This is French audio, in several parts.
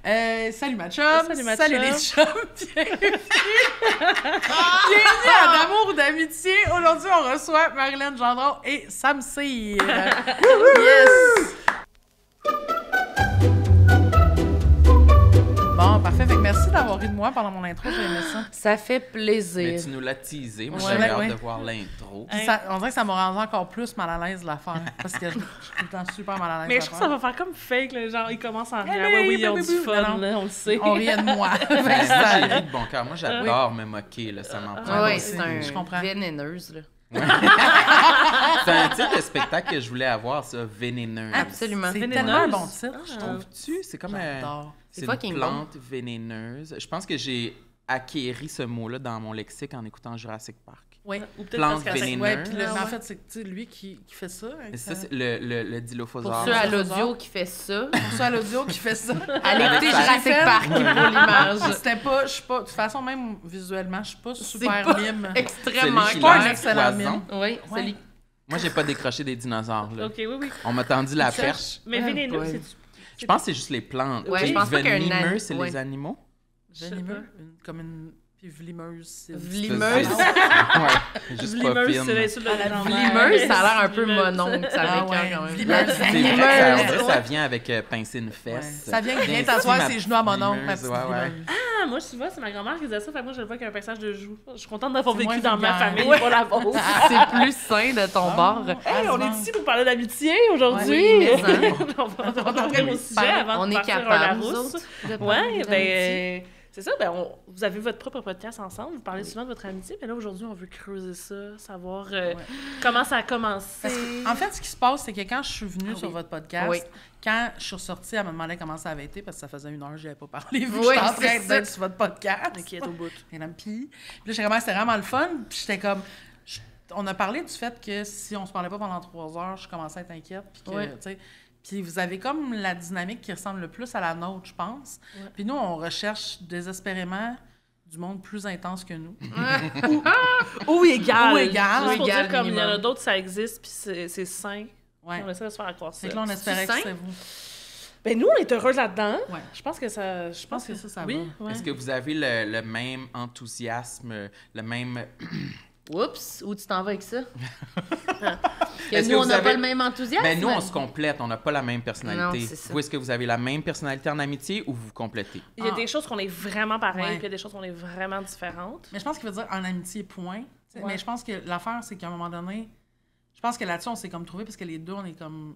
Salut ma chum, Salut ma salut chum. les chums, bienvenue à D'amour ou d'amitié. Aujourd'hui, on reçoit Marilyn Gendron et Sam Cyr. Yes! Bon, parfait. Fait que merci d'avoir ri de moi pendant mon intro, j'ai aimé ça. Ça fait plaisir. Mais tu nous l'as teasé. Moi, Ouais, j'avais hâte ouais. de voir l'intro. Puis ça, on dirait que ça m'a rendu encore plus mal à l'aise de la faire. Parce que je suis tout le temps super mal à l'aise. Mais de je la trouve que ça faire. va faire comme fake, là, genre, ils commencent à Eh rire. oui, Ouais, oui, ils ont oui, du oui, fun, non. là, on le sait. On riait de moi. Fait que Ben, moi, ça- j'ai ri de bon cœur. Moi, j'adore me moquer. Là, ça m'en prend. Ah ouais, aussi, c'est un je comprends. vénéneuse, là. C'est un type de spectacle que je voulais avoir, ça, vénéneux. Absolument. C'est Vénéneuse. tellement un bon titre, je Je trouve. trouve-tu? C'est comme J'adore. C'est c'est fucking une plante vénéneuse. Je pense que j'ai acquéri ce mot-là dans mon lexique en écoutant Jurassic Park. Oui. Ou peut-être Plante parce que vénéneuse. Ouais, puis Ah mais en ouais. fait, c'est tu sais, lui qui fait ça. avec Mais ça, sa- c'est le dilophosaure. Pour ceux à Dinosaure. l'audio qui fait ça, Pour ceux à l'audio qui fait ça. allez écouter Jurassic Park pour l'image. C'était pas, je suis pas, de toute façon, même visuellement, je suis pas super pas mime. Extrêmement Celui qui Pas un lance excellent poison. mime. Oui, Ouais. celui. Moi, j'ai pas décroché des dinosaures. Là. OK, oui, oui. On m'a tendu la Tu perche. Mais Ah, vénéneux, boy. c'est... Je pense que c'est juste les plantes. Ouais, Puis je pense pas qu'il y a un venimeux, an- c'est ouais. les animaux. Venimeux, comme une puis vlimeuse. c'est- Vlimeuse. Ouais, juste pas Vlimeuse, fine. c'est l'insulte de la Vlimeuse, ça a l'air un peu Vlimeuse. mononcle, ça Ah avec ouais, quand même. vlimeuse. C'est vrai que ça, on dirait que Ouais. ça vient avec pincer une Ouais. fesse. Ça vient que bien Viens t'asseoir ici, ma ses genoux à mon oncle, ma vlimeuse, petite ouais, ouais. vlimeuse. Ah, moi, tu vois, c'est ma grand-mère qui disait ça, fait que moi, je le vois qu'il y a un passage de joue. Je suis contente d'avoir C'est vécu moins dans ma vulgaire. famille, Ouais. pas la vôtre. C'est plus sain de ton bord. Hey, on est ici pour parler d'amitié aujourd'hui. Oui, mais ça. On va entrer au sujet avant On de est partir capable, à la nous rousse. autres, de parler Ouais, d'amitié. c'est ça. Vous avez votre propre podcast ensemble. Vous parlez souvent de votre amitié, mais là, aujourd'hui, on veut creuser ça, savoir comment ça a commencé. Parce que, en fait, ce qui se passe, c'est que quand je suis venue Ah sur oui. votre podcast, Oui. quand je suis ressortie, elle me demandait comment ça avait été, parce que ça faisait 1 heure que je n'avais pas parlé, vu que Oui, j'étais en train c'est ça. d'être sur votre podcast. Qui est au bout. Et là, puis là, j'ai commencé, c'était vraiment le fun, puis j'étais comme... On a parlé du fait que si on se parlait pas pendant 3 heures, je commençais à être inquiète, puis que, Oui. tu sais... Puis vous avez comme la dynamique qui ressemble le plus à la nôtre, je pense. Ouais. Puis nous, on recherche désespérément du monde plus intense que nous. Ou égal. Ou égal. Juste pour Égal dire, comme il y en a minimum. d'autres, ça existe, puis c'est sain. Ouais. On essaie de se faire croire ça. C'est que là, on espérait que sain? c'était vous. Ben, nous, on est heureux là-dedans. Ouais. Je pense que ça... Je pense que ça oui, va. ouais. Est-ce que vous avez le même enthousiasme, le même... Oups, où tu t'en vas avec ça? Que Est-ce nous, que on vous n'a avez- pas le même enthousiasme. Ben nous, on se complète, on n'a pas la même personnalité. Non, c'est ça. Vous, est-ce que vous avez la même personnalité en amitié ou vous vous complétez? Il y a Ah. des choses qu'on est vraiment pareilles, Ouais. puis il y a des choses qu'on est vraiment différentes. Mais je pense qu'il veut dire en amitié, point. Tu sais, Ouais. Mais je pense que l'affaire, c'est qu'à un moment donné, je pense que là-dessus, on s'est comme trouvé parce que les deux, on est comme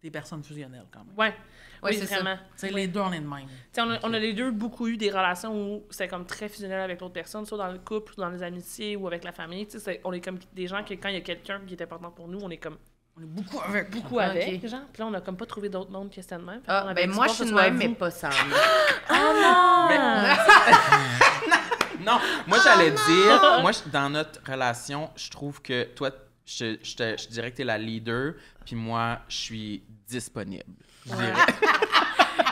des personnes fusionnelles quand même. Ouais. Ouais, Oui, c'est ça. vraiment. Tu sais, les deux, on est de même. Tu sais, on a les deux beaucoup eu des relations où c'était comme très fusionnel avec l'autre personne, soit dans le couple, ou dans les amitiés, ou avec la famille. Tu sais, on est comme des gens que quand il y a quelqu'un qui est important pour nous, on est comme On est beaucoup avec. beaucoup Ok. avec, genre. Puis là, on a comme pas trouvé d'autres mondes que c'était de même. Fait qu'on Ah, avait ben dit, moi, bon, je ça suis de soit même, mais vous. pas Sam. Non, moi j'allais dire, dans notre relation, je trouve que toi, je dirais que t'es la leader, puis moi, je suis disponible. Je dirais.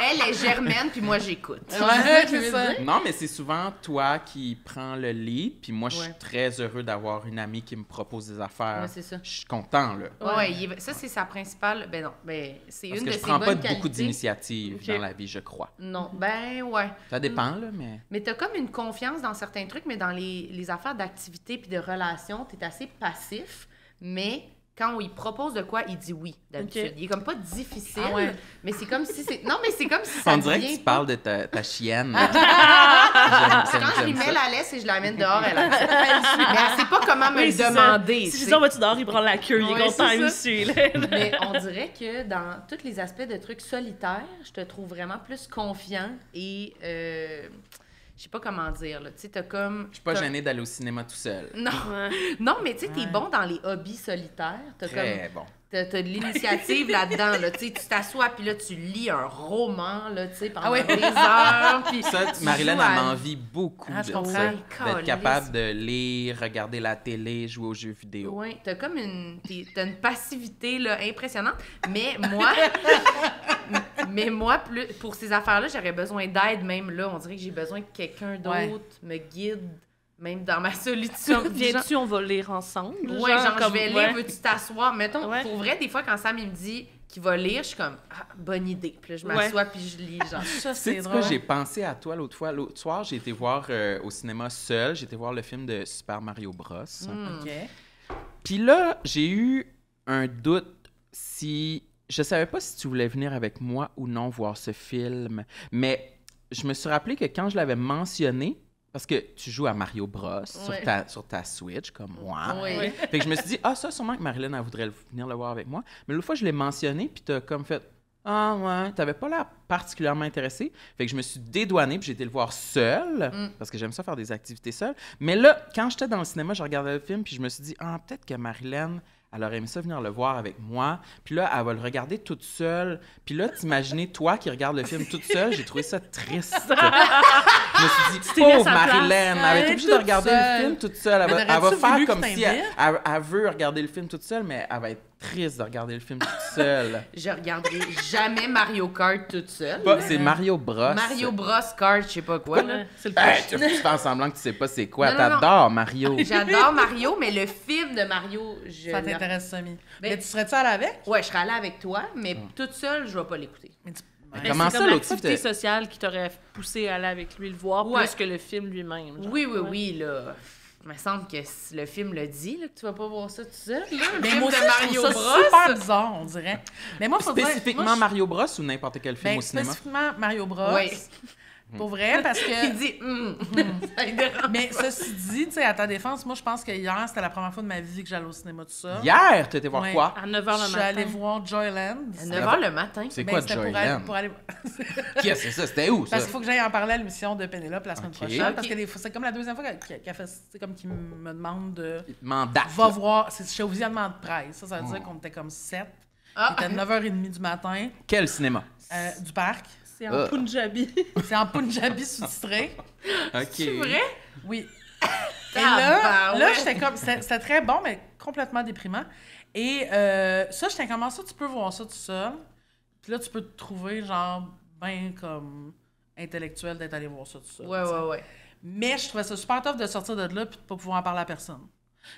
Elle est germaine, puis moi, j'écoute. Ouais, c'est ça. Non, mais c'est souvent toi qui prends le lead, puis moi, je suis Ouais. très heureux d'avoir une amie qui me propose des affaires. Ouais, c'est ça. Je suis content, là. Ouais, ça, c'est sa principale... Ben non, ben c'est Parce une que de je ses prends bonnes pas qualités. beaucoup d'initiatives Ok. dans la vie, je crois. Non, ben ouais. Ça dépend, là, mais... Mais t'as comme une confiance dans certains trucs, mais dans les affaires d'activité puis de relations, t'es assez passif, mais quand il propose de quoi, il dit oui, d'habitude. Ok. Il est comme pas difficile, Ah ouais. mais c'est comme si c'est... Non, mais c'est comme si ça On dirait que devient tu parles de ta chienne. là. Quand je lui mets la laisse et je l'amène dehors, elle accepte. Mais elle sait pas comment me Oui, le c'est ça. demander. Si tu je sais. dis, on va-tu dehors, il prend la queue, il est Ouais, content, c'est il me ça. suit, là. Mais on dirait que dans tous les aspects de trucs solitaires, je te trouve vraiment plus confiant et... je sais pas comment dire, là. Tu sais, t'as comme... Je suis pas gênée d'aller au cinéma tout seul. Non, Ouais. non, mais tu sais, t'es Ouais. bon dans les hobbies solitaires. T'as comme... Très bon. T'as de l'initiative là-dedans, là. Tu sais, tu t'assois, puis là, tu lis un roman, là, tu sais, pendant ouais. des heures. Puis Ça, tu Marilyn, joues elle à- m'envie beaucoup Ah, je de comprends. ça. Ouais, D'être calisse. capable de lire, regarder la télé, jouer aux jeux vidéo. Oui, t'as comme t'as une passivité, là, impressionnante. Mais moi... mais moi, plus, pour ces affaires-là, j'aurais besoin d'aide, même là. On dirait que j'ai besoin que quelqu'un d'autre Ouais. me guide, même dans ma solitude. Viens-tu, on va lire ensemble? Ouais, genre, comme- je vais lire, ouais. veux-tu t'asseoir? Mettons, Ouais. pour vrai, des fois, quand Sam, il me dit qui va lire, je suis comme, bonne idée. Puis là, je m'assois, puis je lis, genre. Ça, Tu sais c'est quoi, drôle. j'ai pensé à toi l'autre fois. L'autre soir, j'ai été voir au cinéma seul. J'ai été voir le film de Super Mario Bros. OK. Puis là, j'ai eu un doute si... Je savais pas si tu voulais venir avec moi ou non voir ce film, mais je me suis rappelé que quand je l'avais mentionné, parce que tu joues à Mario Bros sur ta Switch, comme moi, Oui. fait que je me suis dit, ça, sûrement que Marilyn, elle voudrait venir le voir avec moi. Mais l'autre fois, je l'ai mentionné, puis t'as comme fait... Ah ouais, t'avais pas l'air particulièrement intéressé. Fait que je me suis dédouané puis j'ai été le voir seul, parce que j'aime ça faire des activités seule. Mais là, quand j'étais dans le cinéma, je regardais le film puis je me suis dit, peut-être que Marilyn, elle aurait aimé ça venir le voir avec moi. Puis là, elle va le regarder toute seule. Puis là, t'imaginer, toi qui regardes le film toute seule, j'ai trouvé ça triste. Je me suis dit, t'es mis à pauvre sa place. Marilyn, elle va être obligée de toute regarder seule. le film toute seule. Elle Mais va t'aurais-tu faire voulu comme que si t'invites? elle veut regarder le film toute seule, mais elle va être triste de regarder le film toute seule. Je regarderai jamais Mario Kart toute seule. C'est Mario Bros. Mario Bros Kart, je sais pas quoi, là. Ouais, c'est le Hey, push. tu fais semblant que tu sais pas c'est quoi. Non, non, non. T'adores Mario. J'adore Mario, mais le film de Mario, je... Ça t'intéresse, Samy. Ben- Mais tu serais-tu allée avec? Ouais, je serais allée avec toi, mais toute seule, je vais pas l'écouter. Mais tu... Mais Comment c'est ça, comme l'autre l'activité type de- sociale qui t'aurait poussé à aller avec lui le voir Ouais. plus que le film lui-même. genre. Oui, Ouais. oui, là. Il me semble que le film le dit, là, que tu vas pas voir ça tout seul, là. Le Mais film moi aussi, de Mario je trouve ça Bros. super bizarre, on dirait. Mais moi, faut dire... Spécifiquement moi, je- Mario Bros ou n'importe quel film Ben, au cinéma? spécifiquement Mario Bros. Ouais. Pour vrai, parce Il que... dit, ça lui dérange. Mais ceci dit, tu sais, à ta défense, moi, je pense que hier, c'était la première fois de ma vie que j'allais au cinéma tout ça. Hier, t'étais voir Ouais. quoi? À 9h Je le suis matin. allée voir Joyland. À 9h le matin. C'est Ben, quoi c'était Joyland? pour aller... Qu'est-ce que c'est ça? C'était où, ça? Parce qu'il faut que j'aille en parler à l'émission de Pénélope la semaine Ok. prochaine. Ok. Parce que c'est comme la deuxième fois qu'elle fait... C'est comme qu'il me demande de... Mandat. Va voir... C'est chez au visionnement de presse. Ça veut dire qu'on était comme 7. Ah, Il était 9h30 du matin, Quel cinéma? du parc. C'est en Punjabi. C'est en Punjabi sous-titré. OK. c'est vrai? Oui. Et là, Tabarouette. j'étais comme... C'était très bon, mais complètement déprimant. Et ça, j'étais comme, ça, tu peux voir ça tout seul. Puis là, tu peux te trouver, genre, ben comme intellectuel d'être allé voir ça tout seul. Ouais, tu sais. ouais, ouais. Mais je trouvais ça super tough de sortir de là puis de pas pouvoir en parler à personne.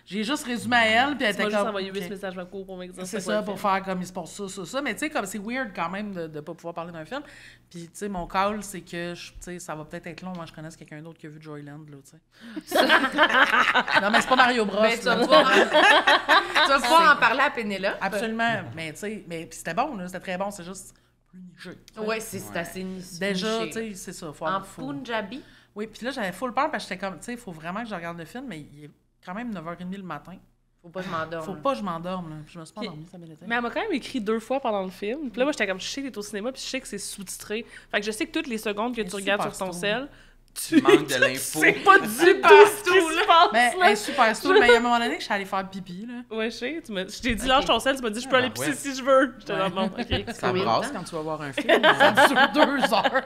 J'ai juste résumé à elle, puis elle Tu m'as était juste comme... envoyé OK. 8 messages vocaux pour m'expliquer. C'est ça, pour faire comme il se passe ça. Mais tu sais, comme c'est weird quand même de pas pouvoir parler d'un film. Puis tu sais, mon call, c'est que, tu sais, ça va peut-être être long. Moi, je connais quelqu'un d'autre qui a vu Joyland, là, tu sais. Non, mais c'est pas Mario Bros. Ben, tu vas là. pouvoir, tu vas pouvoir en parler à Pénélope. Absolument. Mais tu sais, puis c'était bon, là. C'était très bon. C'est juste plus niché. tu sais. Ouais, c'est assez niché. Déjà, tu sais, c'est ça. En Punjabi? Oui, puis là, j'avais full peur parce que j'étais comme, tu sais, il faut vraiment que je regarde le film, mais il est quand même 9h30 le matin. Faut pas que je m'endorme. Faut pas que je m'endorme, là. Puis je me suis pas Ok. endormie, ça m'était. Mais elle m'a quand même écrit 2 fois pendant le film. Puis là, moi, j'étais comme, je sais que t'es au cinéma, puis je sais que c'est sous-titré. Fait que je sais que toutes les secondes que Mais tu regardes sur super ton stone. sel, Tu manques de l'info. c'est pas du tout ce qui se passe, Mais là. elle est super stoule, mais il y a un moment donné que je suis allée faire pipi, là. Ouais, je sais. Je t'ai dit, lâche ton sel, tu m'as dit, je peux aller pisser ouais. si je veux. J'étais Ouais. là, bon, OK. Ça Combien de brasse temps? quand tu vas voir un film. Ça dure 2 heures.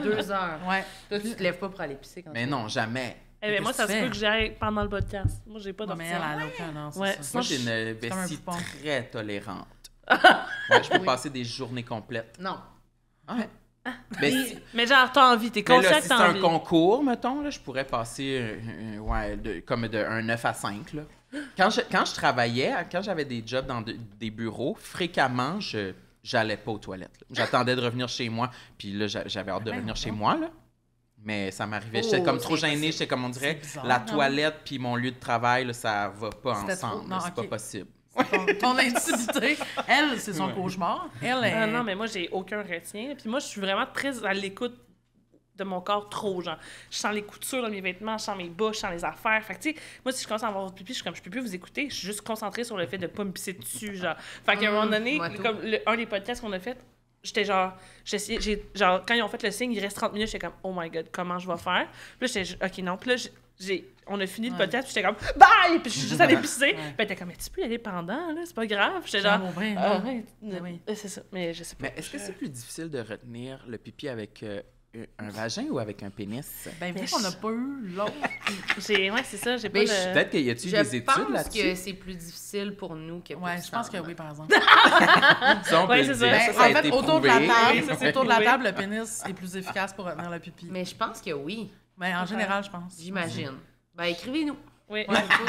2 heures. Ouais. Toi, tu te lèves pas pour aller pisser quand Mais tu non, jamais. Eh bien, moi, Qu'est-ce ça que se tu peut fais? que j'aille pendant le podcast. Moi, j'ai pas Ouais, mais d'option. elle a aucun nom, c'est Ouais. ça. Moi, Sinon, j'ai une comme un vessie poupon. très tolérante. Ouais, je peux passer des journées complètes. Non. Ouais. Mais si- Mais genre, t'as envie, t'es mais conscient là, que si c'est t'as un envie. concours, mettons, là, je pourrais passer comme de un 9 à 5. Là. Quand je travaillais, quand j'avais des jobs dans des bureaux, fréquemment, j'allais pas aux toilettes. Là. J'attendais de revenir chez moi, puis là, j'avais hâte de revenir chez moi. Là. Mais ça m'arrivait. J'étais comme trop c'est gênée. impossible. J'étais comme, on dirait, C'est bizarre, la non? toilette puis mon lieu de travail, là, ça va pas C'était ensemble. trop- non, là, c'est ok. pas possible. Ton intimité, elle, c'est son cauchemar. Elle est... Ah non, mais moi, j'ai aucun retien. Puis moi, je suis vraiment très à l'écoute de mon corps trop, genre. Je sens les coutures dans mes vêtements, je sens mes bas, je sens les affaires. Fait que, tu sais, moi, si je commence à avoir du pipi, je suis comme, je peux plus vous écouter. Je suis juste concentrée sur le fait de pas me pisser dessus, genre. Fait qu'à un moment donné, moi tout. comme un des podcasts qu'on a fait, j'étais genre, genre, quand ils ont fait le signe, il reste 30 minutes, j'étais comme, oh my god, comment je vais faire? Puis là, j'étais, ok, non. Puis là, on a fini le podcast, puis j'étais comme, bye! Puis je suis juste allée pisser. Puis elle était comme, mais tu peux y aller pendant, là, c'est pas grave. J'étais genre, mourir, ah, non? ouais, oui. c'est ça. Mais je sais pas. Mais est-ce que c'est plus difficile de retenir le pipi avec un vagin ou avec un pénis? Ben, vu Mais qu'on n'a pas eu l'autre. Ouais, c'est ça, j'ai pas Ben, le... Peut-être qu'il y a-tu des Je études pense là-dessus? que c'est plus difficile pour nous que pour Ouais, je pense que Sandra. oui, par exemple. Ça, on peut Ouais, le c'est ça. dire. Ben, Ça a en fait, été autour de la prouvé. table, Oui, ça, c'est autour de la prouvé. table, le pénis est plus efficace pour retenir le pipi. Mais je pense que oui, Mais en général, je pense. j'imagine. Ben, écrivez-nous. Oui.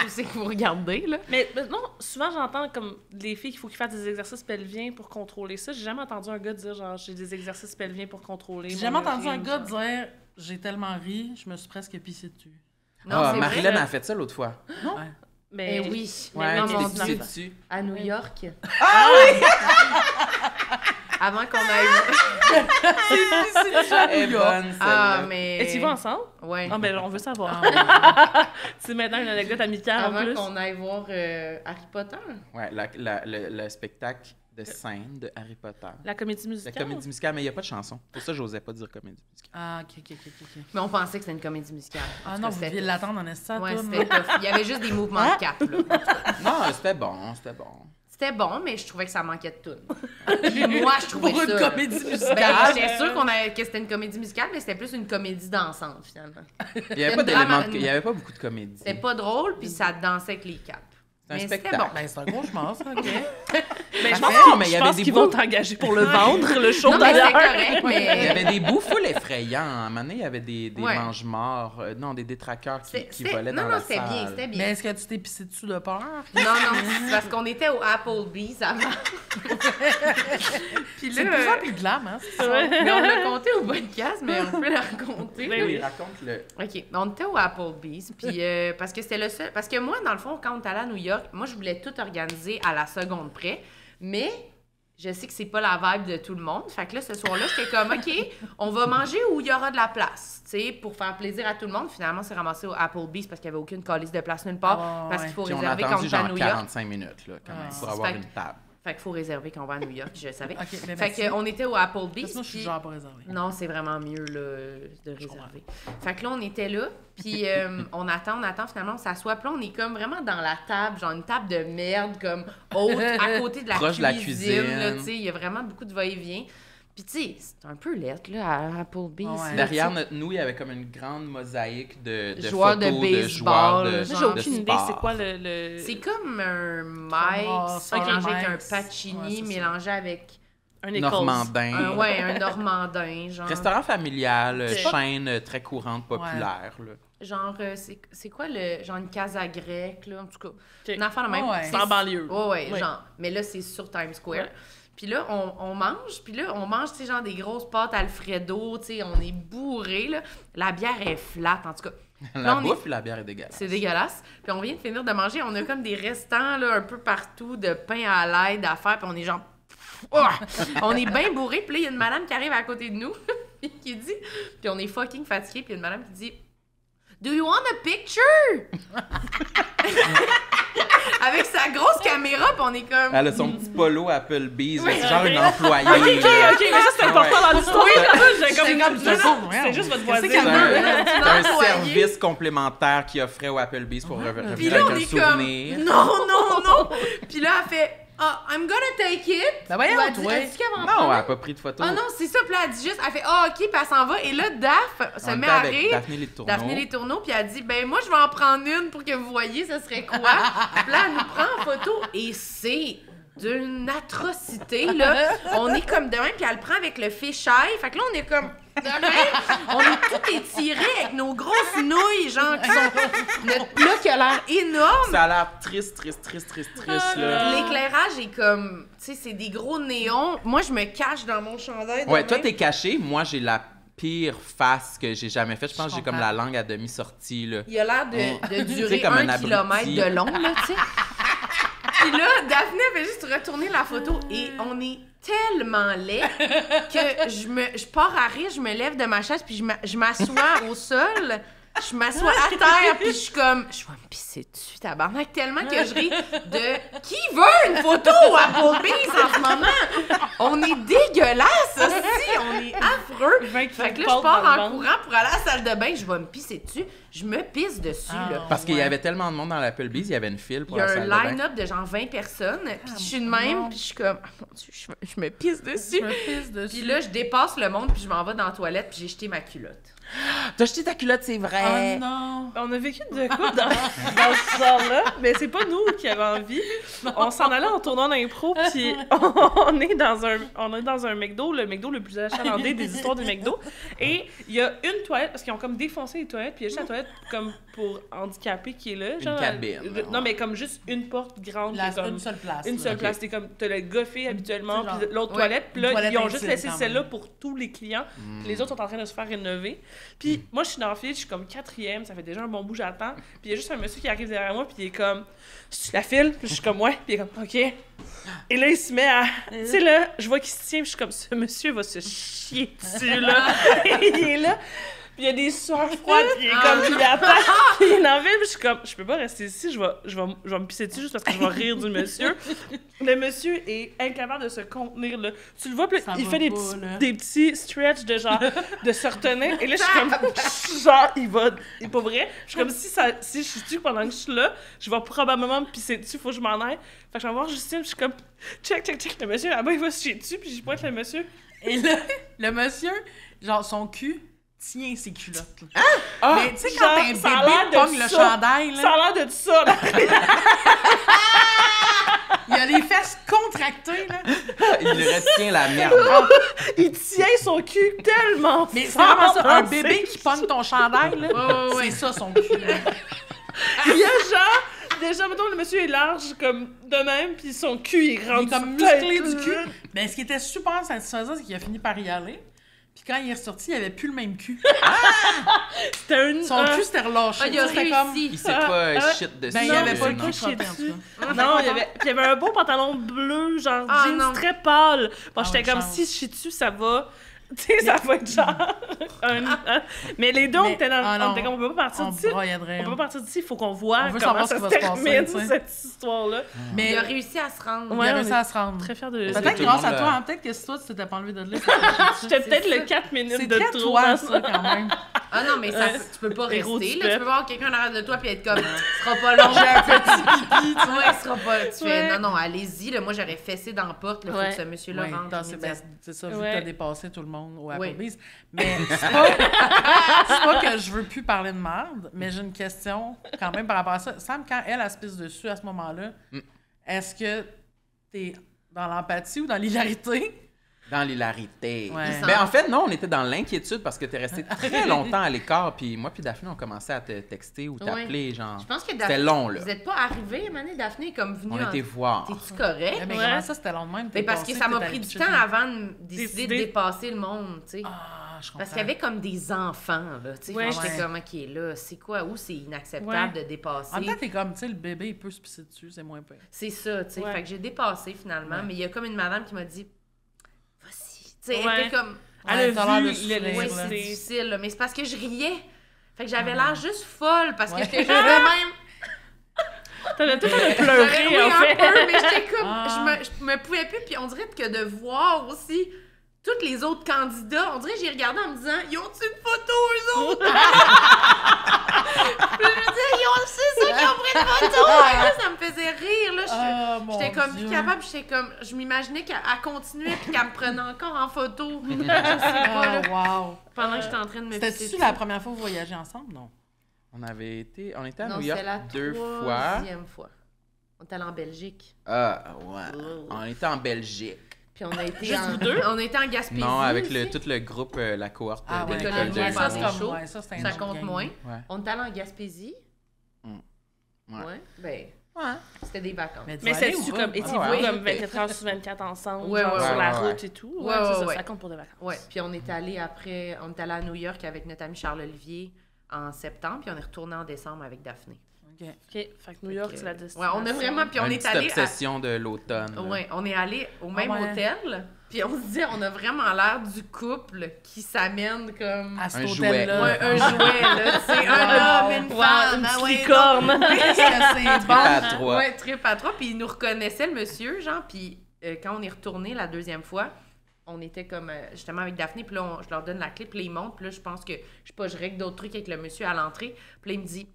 C'est que vous regardez, là. Mais non, souvent j'entends comme les filles qu'il faut qu'ils fassent des exercices pelviens pour contrôler ça. J'ai jamais entendu un gars dire genre j'ai des exercices pelviens pour contrôler. J'ai mon jamais entendu un urine, gars genre. dire j'ai tellement ri, je me suis presque pissé dessus. Non, c'est Marilyn vrai. a fait ça l'autre fois. Ouais. Mais Eh oui. Ouais, non, tu mon t'es pissé Dieu. dessus. À New York. Ah oui! Avant qu'on aille... Elle est bonne, celle-là. Ah, mais... Et tu y vas ensemble? Ouais. Ah ben on veut savoir. Ah, C'est maintenant une anecdote amicale en Avant plus. qu'on aille voir Harry Potter. Ouais, le spectacle de scène de Harry Potter. La comédie La musicale. comédie musicale, mais il n'y a pas de chanson. Pour ça, j'osais pas dire comédie musicale. Ah, ok. Mais on pensait que c'était une comédie musicale. Ah Parce non, que vous c'était- deviez l'attendre en estat, Ouais, toi, c'était tough. Il y avait juste des mouvements de cap, là. Non, c'était bon. C'était bon, mais je trouvais que ça manquait de tout. Puis moi, je trouvais Pour ça... une là. comédie Ben, musicale. j'étais sûre que c'était une comédie musicale, mais c'était plus une comédie dansante, finalement. Il n'y avait pas d'éléments il y avait pas beaucoup de comédie. C'était pas drôle, puis ça dansait avec les capes. C'est un Mais c'était spectacle. bon. Ben, c'est un cauchemar, ça, ok. Mais je Non, pense, mais il y je avait pense des qu'ils bouts. vont t'engager pour le vendre, le show Non, mais c'était d'ailleurs. correct, Il y mais... avait des bouts full effrayants. À un moment donné, il y avait des Ouais. mange-morts. Non, des détraqueurs qui volaient dans non, la c'était salle. bien, c'était bien. Mais est-ce que tu t'es pissé dessus de peur? Non, c'est parce qu'on était au Applebee's avant. Puis C'est de là, plus en plus glam, hein? c'est ça? Ouais. mais on l'a compté au podcast, mais on peut la raconter. Ben oui. Raconte-le. OK, on était au Applebee's, puis parce que c'était le seul... Parce que moi, dans le fond, quand on est allé à New York, moi, je voulais tout organiser à la seconde près, mais je sais que c'est pas la vibe de tout le monde. Fait que là, ce soir-là, j'étais comme, OK, on va manger où il y aura de la place, tu sais, pour faire plaisir à tout le monde. Finalement, on s'est ramassé au Applebee's parce qu'il y avait aucune calice de place nulle part, Ah, parce ouais. qu'il faut Puis on a réserver quand on attendu est à genre New York. 45 minutes, là, quand même, pour avoir Fait que- une table. Fait qu'il faut réserver quand on va à New York, je le savais. Ok, ben Fait merci. qu'on était au Applebee's. Parce que moi, je suis puis- genre pas réservé. Non, c'est vraiment mieux là, de réserver. Fait que là, on était là, puis on attend, finalement, on s'assoit. Puis là, on est comme vraiment dans la table, genre une table de merde, comme haute, à côté de la Proche de la cuisine. Là, cuisine. tu sais, il y a vraiment beaucoup de va-et-vient. Puis tu sais, c'est un peu lettre, là, à Applebee's. Ouais. là, Derrière tu sais. nous, il y avait comme une grande mosaïque de Joueurs de photos de baseball, joueurs de genre. Moi, j'ai de aucune idée sport. c'est quoi le... C'est comme un Mike's Ok, mélangé avec un Mike's. Pacini, Ouais, c'est ça. mélangé avec un Nichols. Normandin. un Normandin, genre. Restaurant familial, C'est- chaîne très courante, populaire. Là. Genre, c'est quoi le... Genre une casa grecque, là, en tout cas. Ok. Une affaire de même. Ouais. C'est en banlieue. Ouais, Ouais. genre. Mais là, c'est sur Times Square. Ouais. Puis là, on mange, tu sais, genre des grosses pâtes Alfredo, tu sais, on est bourré, là. La bière est flat, en tout cas. La Là, on est- bouffe et la bière est dégueulasse. C'est dégueulasse. Puis on vient de finir de manger, on a comme des restants, là, un peu partout, de pain à l'aide à faire, puis on est genre... Ouah! On est bien bourré, puis là, il y a une madame qui arrive à côté de nous, puis qui dit... Puis on est fucking fatigué, puis il y a une madame qui dit... Do you want a picture? Avec sa grosse caméra, puis on est comme... Elle a son petit polo Applebee's, Oui. c'est genre une employée. Ok, là. mais ça, c'est important dans l'histoire. J'ai J'étais comme, c'est ouais, c'est juste votre voisine. C'est un, C'est c'est un employé. service complémentaire qu'il offrait au Applebee's pour revenir Puis là, avec on un est souvenir. comme... Non! Puis là, elle fait... I'm gonna take it. Ben voyons, Ou elle dit- toi. elle dit qu'elle va en Non, prendre elle un. n'a pas pris de photo. Ah non, c'est ça. Puis là, elle dit juste... Elle fait OK, puis elle s'en va. Et là, Daph se On met était à avec rire. Daphné Les Tourneaux. Daphné Les Tourneaux, puis elle dit ben moi je vais en prendre une pour que vous voyez ce serait quoi. Puis là elle nous prend en photo et c'est d'une atrocité là. On est comme de même puis elle le prend avec le fisheye. Fait que là on est comme de même. On est tout étirés avec nos grosses nouilles genre qui sont notre plat qui a l'air énorme. Ça a l'air triste, là. L'éclairage est comme tu sais c'est des gros néons. Moi je me cache dans mon chandail. de Ouais, toi, même. t'es caché. Moi, j'ai la pire face que j'ai jamais faite. Je pense que j'ai comme comprends. la langue à demi sortie, là. Il a l'air de Tu durer sais, comme 1 un kilomètre abruti. de long, là, tu sais. Puis là, Daphné fait juste retourner la photo et on est tellement laid que je pars à rire, je me lève de ma chaise puis je m'assois au sol. Je m'assois à terre puis je suis comme je vais me pisser dessus tabarnak tellement que je ris de qui veut une photo à Applebee's en ce moment. On est dégueulasse aussi, on est affreux. Fait que là je pars en courant pour aller à la salle de bain, je vais me pisser dessus, je me pisse dessus là. Parce qu'il y Ouais. avait tellement de monde dans l'Applebee's, il y avait une file Il pour y a la un salle de bain. line-up de genre 20 personnes, puis je suis de même, non. puis je suis comme ah, mon Dieu, je me pisse dessus. Je me pisse dessus. Puis là, je dépasse le monde, puis je m'en vais dans la toilette, puis j'ai jeté ma culotte. T'as jeté ta culotte, c'est vrai! Oh non! On a vécu de quoi dans ce genre-là, mais c'est pas nous qui avons envie. On s'en allait en tournant d'impro, puis on est dans un McDo, le McDo le plus achalandé des histoires du McDo, et il y a une toilette, parce qu'ils ont comme défoncé les toilettes, puis il y a juste la toilette comme pour handicapés qui est là. Genre, cabine. Non, mais comme juste une porte grande. qui est comme, Une seule place. une là. seule Ok. place. T'es comme, t'as le goffé habituellement, genre, puis l'autre ouais, toilette, puis une là, toilette ils ont juste intime, laissé quand celle-là même. pour tous les clients, puis les autres sont en train de se faire rénover. Puis moi, je suis dans la file, je suis comme 4e, ça fait déjà un bon bout, j'attends, puis il y a juste un monsieur qui arrive derrière moi, puis il est comme, tu la file? Puis je suis comme, ouais, puis il est comme, OK. Et là, il se met à. Tu sais, là, je vois qu'il se tient, puis je suis comme, ce monsieur va se chier dessus, là. Et il est là. Puis il y a des sueurs froides, puis il est comme, puis il attend, puis il en fait, puis je suis comme, je peux pas rester ici, je vais me pisser dessus juste parce que je vais rire du monsieur. Le monsieur est incapable de se contenir, là. Tu le vois, puis Ça il va fait pas, là. des petits stretches de genre, de se retenir, et là, je suis comme, genre, il est pas vrai. Je suis comme, si je suis dessus pendant que je suis là, je vais probablement me pisser dessus, faut que je m'en aille. Fait que je vais voir Justine, puis je suis comme, check, le monsieur là-bas, il va se chier dessus, puis je pointe le monsieur. Et là, le monsieur, genre, son cul tient ses culottes. Là. Mais tu sais, quand Genre, un ça a l'air bébé de pogne le ça. chandail, Ça là, a l'air de ça, là. il a les fesses contractées, là. Il retient la merde. Il tient son cul tellement Mais c'est fort vraiment ça, un dans bébé ses- qui pogne ton chandail, là, ouais. c'est ça son cul, là. Il y a genre... Déjà, mettons, le monsieur est large, comme de même, puis son cul est rendu Il est comme musclé du cul. Mais ce qui était super satisfaisant, c'est qu'il a fini par y aller. Puis quand il est ressorti, il avait plus le même cul. C'était une... Son cul s'était relâché. Ah, il a C'était comme... réussi. Il s'est pas shit dessus. Ben, il Non, avait mais pas le c'est cul pas chier frotté, en dessus. tout cas. Non, il y avait un beau pantalon bleu, genre Ah, jeans non. très pâle. Bon, Ah, j'étais ouais, comme, chance. si je chie dessus, ça va... Tu sais, ça va être genre... Mais les deux, on Mais- était dans... ah, non. on était comme, on peut pas partir On d'ici. broyaderait. On peut pas partir d'ici, il faut qu'on voit On veut comment savoir ça ce qui se va se passer, termine, tu sais. cette histoire-là. Mais Il a réussi à se rendre. il Ouais, a on réussi est à se rendre. Très fière de... Parce Peut-être tout le grâce à monde, toi, là. hein, peut-être que si toi, tu t'étais pas enlevé de là, J'étais peut-être C'est le ça. 4 minutes c'est de très trop toi, dans ça, quand même. Ah non, mais ça, Ouais. tu peux pas Héros rester. du Là, tu peuple. peux voir quelqu'un en arrière de toi puis être comme, ce sera pas long. J'ai un petit pipi. Tu vois, il sera pas. Tu fais, Ouais. non, allez-y. Là, moi, j'aurais fessé dans la porte. Là, faut Ouais. que ce monsieur-là Ouais, rentre. c'est ça, vu Ouais. que t'as dépassé tout le monde au Ouais. Applebee's. Mais c'est pas que je veux plus parler de merde, mais j'ai une question quand même par rapport à ça. Sam, quand elle se pisse dessus à ce moment-là, est-ce que t'es dans l'empathie ou dans l'hilarité? Dans l'hilarité. Ouais. Ben, en fait, non, on était dans l'inquiétude parce que t'es resté très longtemps à l'écart. Puis moi puis Daphné, on commençait à te texter ou t'appeler, genre. Je pense que C'était Daphné. long, là. Vous êtes pas arrivé, Mané, Daphné est comme venue. On était voir. T'es-tu correct? Mais Ouais. comment ça, c'était long de même? Mais parce que ça m'a pris du temps avant de décider de Décider. dépasser le monde, tu sais. Ah, je comprends. Parce qu'il y avait comme des enfants, là, tu sais. Ouais. J'étais Ouais. comme, OK, là, c'est quoi? Où c'est inacceptable Ouais. de dépasser? En même temps, t'es comme, tu sais, le bébé, il peut se pisser dessus, c'est moins pire. C'est ça, tu sais. Ouais. Fait que j'ai dépassé finalement, Ouais. mais il y a comme une madame qui m'a dit, vas-y. Tu sais, elle Ouais. était comme, Elle t'as a l'air vu de souffrir, le- ouais, là. c'est difficile, là. Mais c'est parce que je riais. Fait que j'avais Ah. l'air juste folle, parce que Ouais. j'étais juste de même. T'avais tout à Oui, pleurer, en un fait. peu, mais j'étais comme, Ah. je me pouvais plus, puis on dirait que de voir aussi tous les autres candidats, on dirait que j'ai regardé en me disant, ils ont-tu une photo, eux autres? Puis je me disais, c'est ça qui ont pris une photo! Et là, ça me faisait rire, là. Ah, mon J'étais comme Dieu. plus capable, j'étais comme, je m'imaginais qu'elle continuait puis qu'elle me prenait encore en photo. Je sais pas, là, Ah, wow. pendant que j'étais en train de me pisser C'était-tu dessus. la première fois que vous voyagez ensemble? Non. On était à Non, New c'est York la 2 fois. troisième fois. On est allé en Belgique. Ah, ouais. On était en Belgique. Puis on a été Juste en... vous deux? On a été en Gaspésie. Non, avec aussi. tout le groupe, la cohorte Ah, ouais. l'école d'école de de ouais, ça, c'est des comme, shows. ouais, ça, c'est un Ça autre compte gang. moins. Ouais. On est allé en Gaspésie. Ouais. Ouais. Ben, Ouais. c'était des vacances. Mais, tu Mais vas aller c'est-tu ou comme, pas? étiez-vous Ah ouais. comme 24 heures sur 24 ensemble, Ouais, genre ouais, sur ouais, la ouais. route et tout? Ouais, c'est ça, ouais. ça compte pour des vacances. Ouais. Puis on est allé après, on est allé à New York avec notre ami Charles-Olivier en septembre, puis on est retourné en décembre avec Daphné. Ok. OK, fait que New York, c'est la Ouais, destination. on a vraiment, puis on Une est petite allé obsession de l'automne. là. Ouais, on est allé au même ouais. hôtel, puis on se disait, on a vraiment l'air du couple qui s'amène comme À cet Un hôtel-là. ouais, un jouet, là, c'est un homme, une Wow, femme, une ah petite ouais, licorne. Est-ce que c'est Trip bon? à trois. Ouais, trip à trois, puis il nous reconnaissait, le monsieur, genre, puis quand on est retourné la deuxième fois, on était comme, justement, avec Daphné, puis là, je leur donne la clé, puis là, ils montent, puis là, je pense que, je sais pas, je règle d'autres trucs avec le monsieur à l'entrée, puis là, il me dit,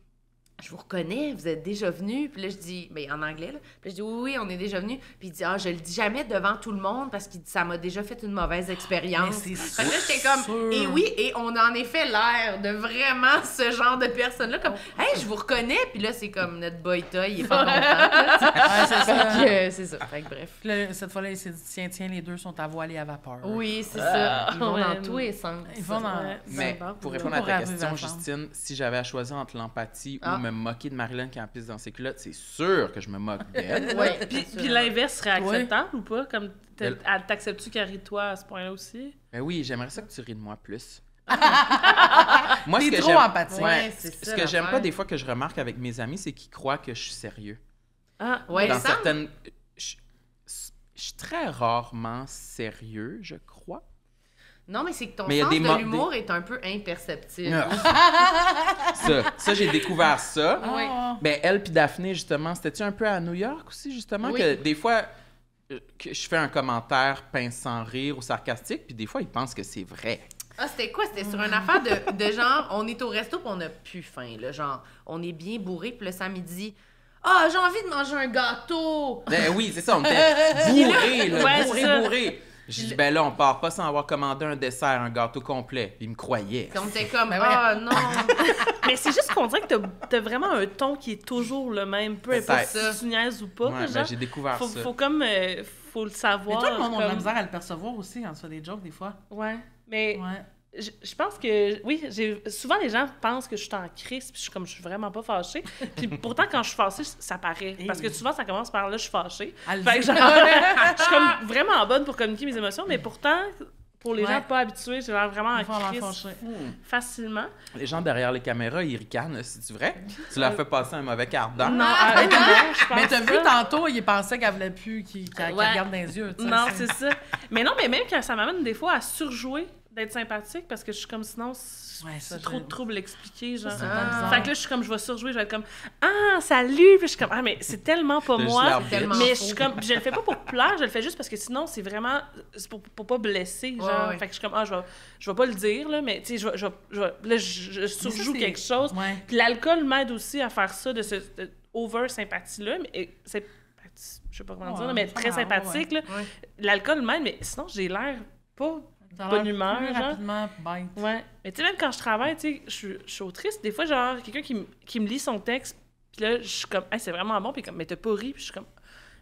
je vous reconnais, vous êtes déjà venus. Puis là, je dis, ben en anglais, là. Puis je dis, oui, on est déjà venus. Puis il dit, je le dis jamais devant tout le monde parce qu'il dit, ça m'a déjà fait une mauvaise expérience. Mais c'est Fait que là, j'étais comme, et oui, et on a en effet l'air de vraiment ce genre de personne-là, comme, hey, je vous reconnais. Puis là, c'est comme notre boy toy, il est pas content. Là, Ouais, c'est ça. fait que, c'est ça. Fait que bref. Puis là, cette fois-là, il s'est dit, tiens, les deux sont à voile et à vapeur. Oui, c'est ça. Ils vont ouais. dans tous les sens. Ils vont dans... Ouais. Mais bon. pour Tout répondre à pour ta arriver question, à femme. Justine, si j'avais à choisir entre l'empathie Ah. ou me moquer de Marilyn qui en pisse dans ses culottes, c'est sûr que je me moque d'elle. Ouais, Puis l'inverse serait Ouais. acceptable ou pas? Comme Elle- t'acceptes-tu qu'elle rit de toi à ce point-là aussi? Ben oui, j'aimerais ça que tu ris de moi plus. Moi, T'es ce que trop j'aime- empathique. Ouais, c'est ce ça, que j'aime l'affaire. pas des fois que je remarque avec mes amis, c'est qu'ils croient que je suis sérieux. Ah, Ouais, Dans ça. certaines... Je suis très rarement sérieux, je crois. Non, mais c'est que ton Mais il y a sens des de l'humour est un peu imperceptible. Ça, j'ai découvert ça. Oui. Ah. Ben, elle puis Daphné, justement, c'était-tu un peu à New York aussi, justement, Oui. que des fois, que je fais un commentaire pince sans rire ou sarcastique, puis des fois, ils pensent que c'est vrai. Ah, c'était quoi? C'était sur une affaire de genre, on est au resto puis on a plus faim, là. Genre, on est bien bourré, puis le samedi, j'ai envie de manger un gâteau! Ben oui, c'est ça, on était bourrés, là, Ouais, c'est ça. bourrés. Je dis, ben là, on part pas sans avoir commandé un dessert, un gâteau complet. Puis ils me croyaient. Puis on était comme, Ben ouais. non! mais c'est juste qu'on dirait que t'as vraiment un ton qui est toujours le même, peu importe Peut-être. si tu niaises ou pas. Ouais, ben, genre. j'ai découvert ça. Faut comme... faut le Mais savoir. toi, le monde a de la comme- misère à le percevoir aussi quand tu fais des jokes, des fois. Ouais, mais... Ouais. Je pense que, oui, souvent les gens pensent que je suis en crise, puis je suis vraiment pas fâchée. Puis pourtant, quand je suis fâchée, ça paraît. Parce que souvent, ça commence par là, je suis fâchée. Elle Fait que dit. genre, je suis comme vraiment bonne pour communiquer mes émotions, mais pourtant, pour les Ouais. gens pas habitués, j'ai l'air vraiment Des fois, on en va crise fâcher. facilement. Les gens derrière les caméras, ils ricanent, c'est vrai? Tu leur fais passer un mauvais quart d'heure? Non, je pense Mais t'as vu pas. tantôt, il pensait qu'elle voulait plus qu'elle Ouais. regarde dans les yeux. tu sais. Non, c'est ça. Mais non, mais même quand ça m'amène des fois à surjouer d'être sympathique, parce que je suis comme sinon, Ouais, ça, c'est trop de trouble expliquer, genre. c'est pas bizarre. Fait que là, je suis comme, je vais surjouer, je vais être comme, salut! Puis je suis comme, mais c'est tellement pas T'as juste moi. l'air tellement Mais je faux. suis comme, je le fais pas pour plaire, je le fais juste parce que sinon, c'est vraiment, c'est pour pas blesser, genre. Ouais. Fait que je suis comme, je vais pas le dire, là, mais tu sais, là, je surjoue c'est- quelque chose. Ouais. Puis l'alcool m'aide aussi à faire ça, de ce over-sympathie-là, mais c'est, je sais pas comment dire, là, mais Ouais, très ouais, sympathique, là. Ouais. L'alcool m'aide, mais sinon, j'ai l'air pas T'as bonne l'air humeur, plus genre. rapidement bête. Ouais. Mais tu sais, même quand je travaille, tu sais, je suis autrice. Des fois, genre, quelqu'un qui me lit son texte, puis là, je suis comme, hey, c'est vraiment bon, puis comme, mais t'as pas ri, puis je suis comme,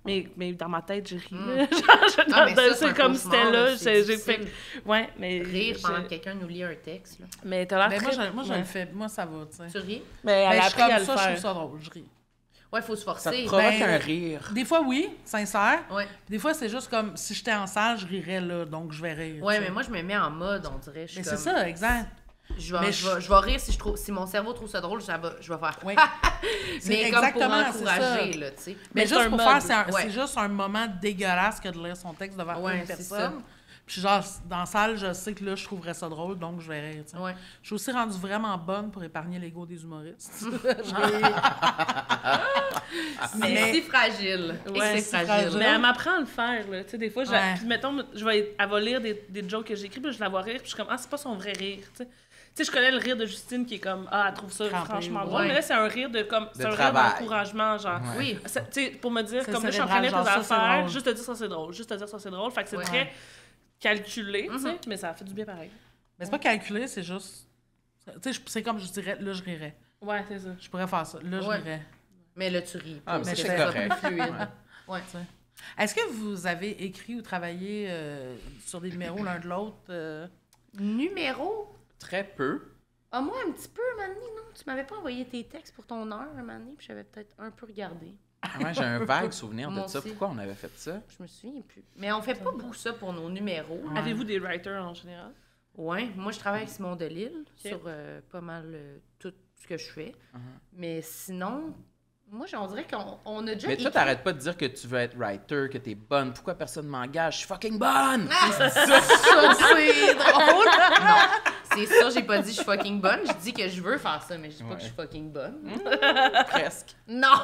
mais dans ma tête, j'ai ri, là. Genre, mais ça, c'est un c'est comme cauchemar, c'était là. là, c'est j'ai fait. difficile. Ouais, mais. Rire pendant que je- quelqu'un nous lit un texte, là. Mais t'as l'air Mais moi, très. je le fais. Moi, ça va, tu sais. Tu ris? Mais elle Mais a je suis appris à comme le ça, je faire. trouve ça drôle, je ris. Ouais, faut se Ça forcer. te provoque Ben, un rire. Des fois, oui, sincère. Ouais. Puis des fois, c'est juste comme si j'étais en salle, je rirais là, donc je vais rire. Ouais, tu sais. mais moi, je me mets en mode, on dirait. Je suis Mais comme... c'est ça, exact. Je vais, Mais je vais rire si mon cerveau trouve ça drôle, je vais faire. Oui. Mais comme pour exactement, c'est encourager, ça. là, tu sais. Mais c'est juste un pour mode. faire, Ouais. c'est juste un moment dégueulasse que de lire son texte devant Ouais, une c'est personne. Puis genre, dans la salle, je sais que là, je trouverais ça drôle, donc je vais rire, tu sais. Ouais. Je suis aussi rendue vraiment bonne pour épargner l'ego des humoristes. Mais c'est fragile. Et Ouais, c'est c'est fragile. fragile. Mais elle m'apprend à le faire, là. Tu sais, des fois, Ouais. puis mettons, elle va lire des jokes que j'écris, puis je la vois rire, puis je suis comme, c'est pas son vrai rire, tu sais. Tu sais, je connais le rire de Justine qui est comme, elle trouve ça Crampé, franchement ouais. drôle, mais là, c'est un rire de comme, c'est un rire travail. d'encouragement, genre. Ouais. Oui. Tu sais, pour me dire, C'est comme là, je suis en train de cérébral, lire tes genre, ça, c'est affaires, drôle. juste te dire ça, c'est drôle, juste te dire ça, c'est drôle. Fait que c'est Ouais. très calculé, tu sais, mais ça fait du bien pareil. Mais c'est pas calculé, c'est juste. Tu sais, c'est comme je dirais, là, je rirais. Ouais, c'est ça. Je pourrais faire ça. Là, je Ouais. rirais. Mais là, tu ris. Ah, mais parce c'est que ça correct. plus fluide. Ouais. Tu sais. Est-ce que vous avez écrit ou travaillé sur des numéros l'un de l'autre? Numéro? Très peu. Ah, moi, un petit peu, Manny, non? Tu m'avais pas envoyé tes textes pour ton heure, Manny, puis j'avais peut-être un peu regardé. Ouais, j'ai un vague souvenir de Moi ça. aussi. Pourquoi on avait fait ça? Je me souviens plus. Mais on fait pas beaucoup ça pour nos numéros. Avez-vous des writers en général? Ouais, moi, je travaille avec Simon Delille Ok. sur pas mal tout ce que je fais. Mais sinon, moi, on dirait qu'on a déjà Mais toi, écrit- t'arrêtes pas de dire que tu veux être writer, que t'es bonne. Pourquoi personne m'engage? Je suis fucking bonne! Ça, c'est drôle! Non, c'est ça, j'ai pas dit je suis fucking bonne. Je dis que je veux faire ça, mais je dis pas que je suis fucking bonne. Presque. Non!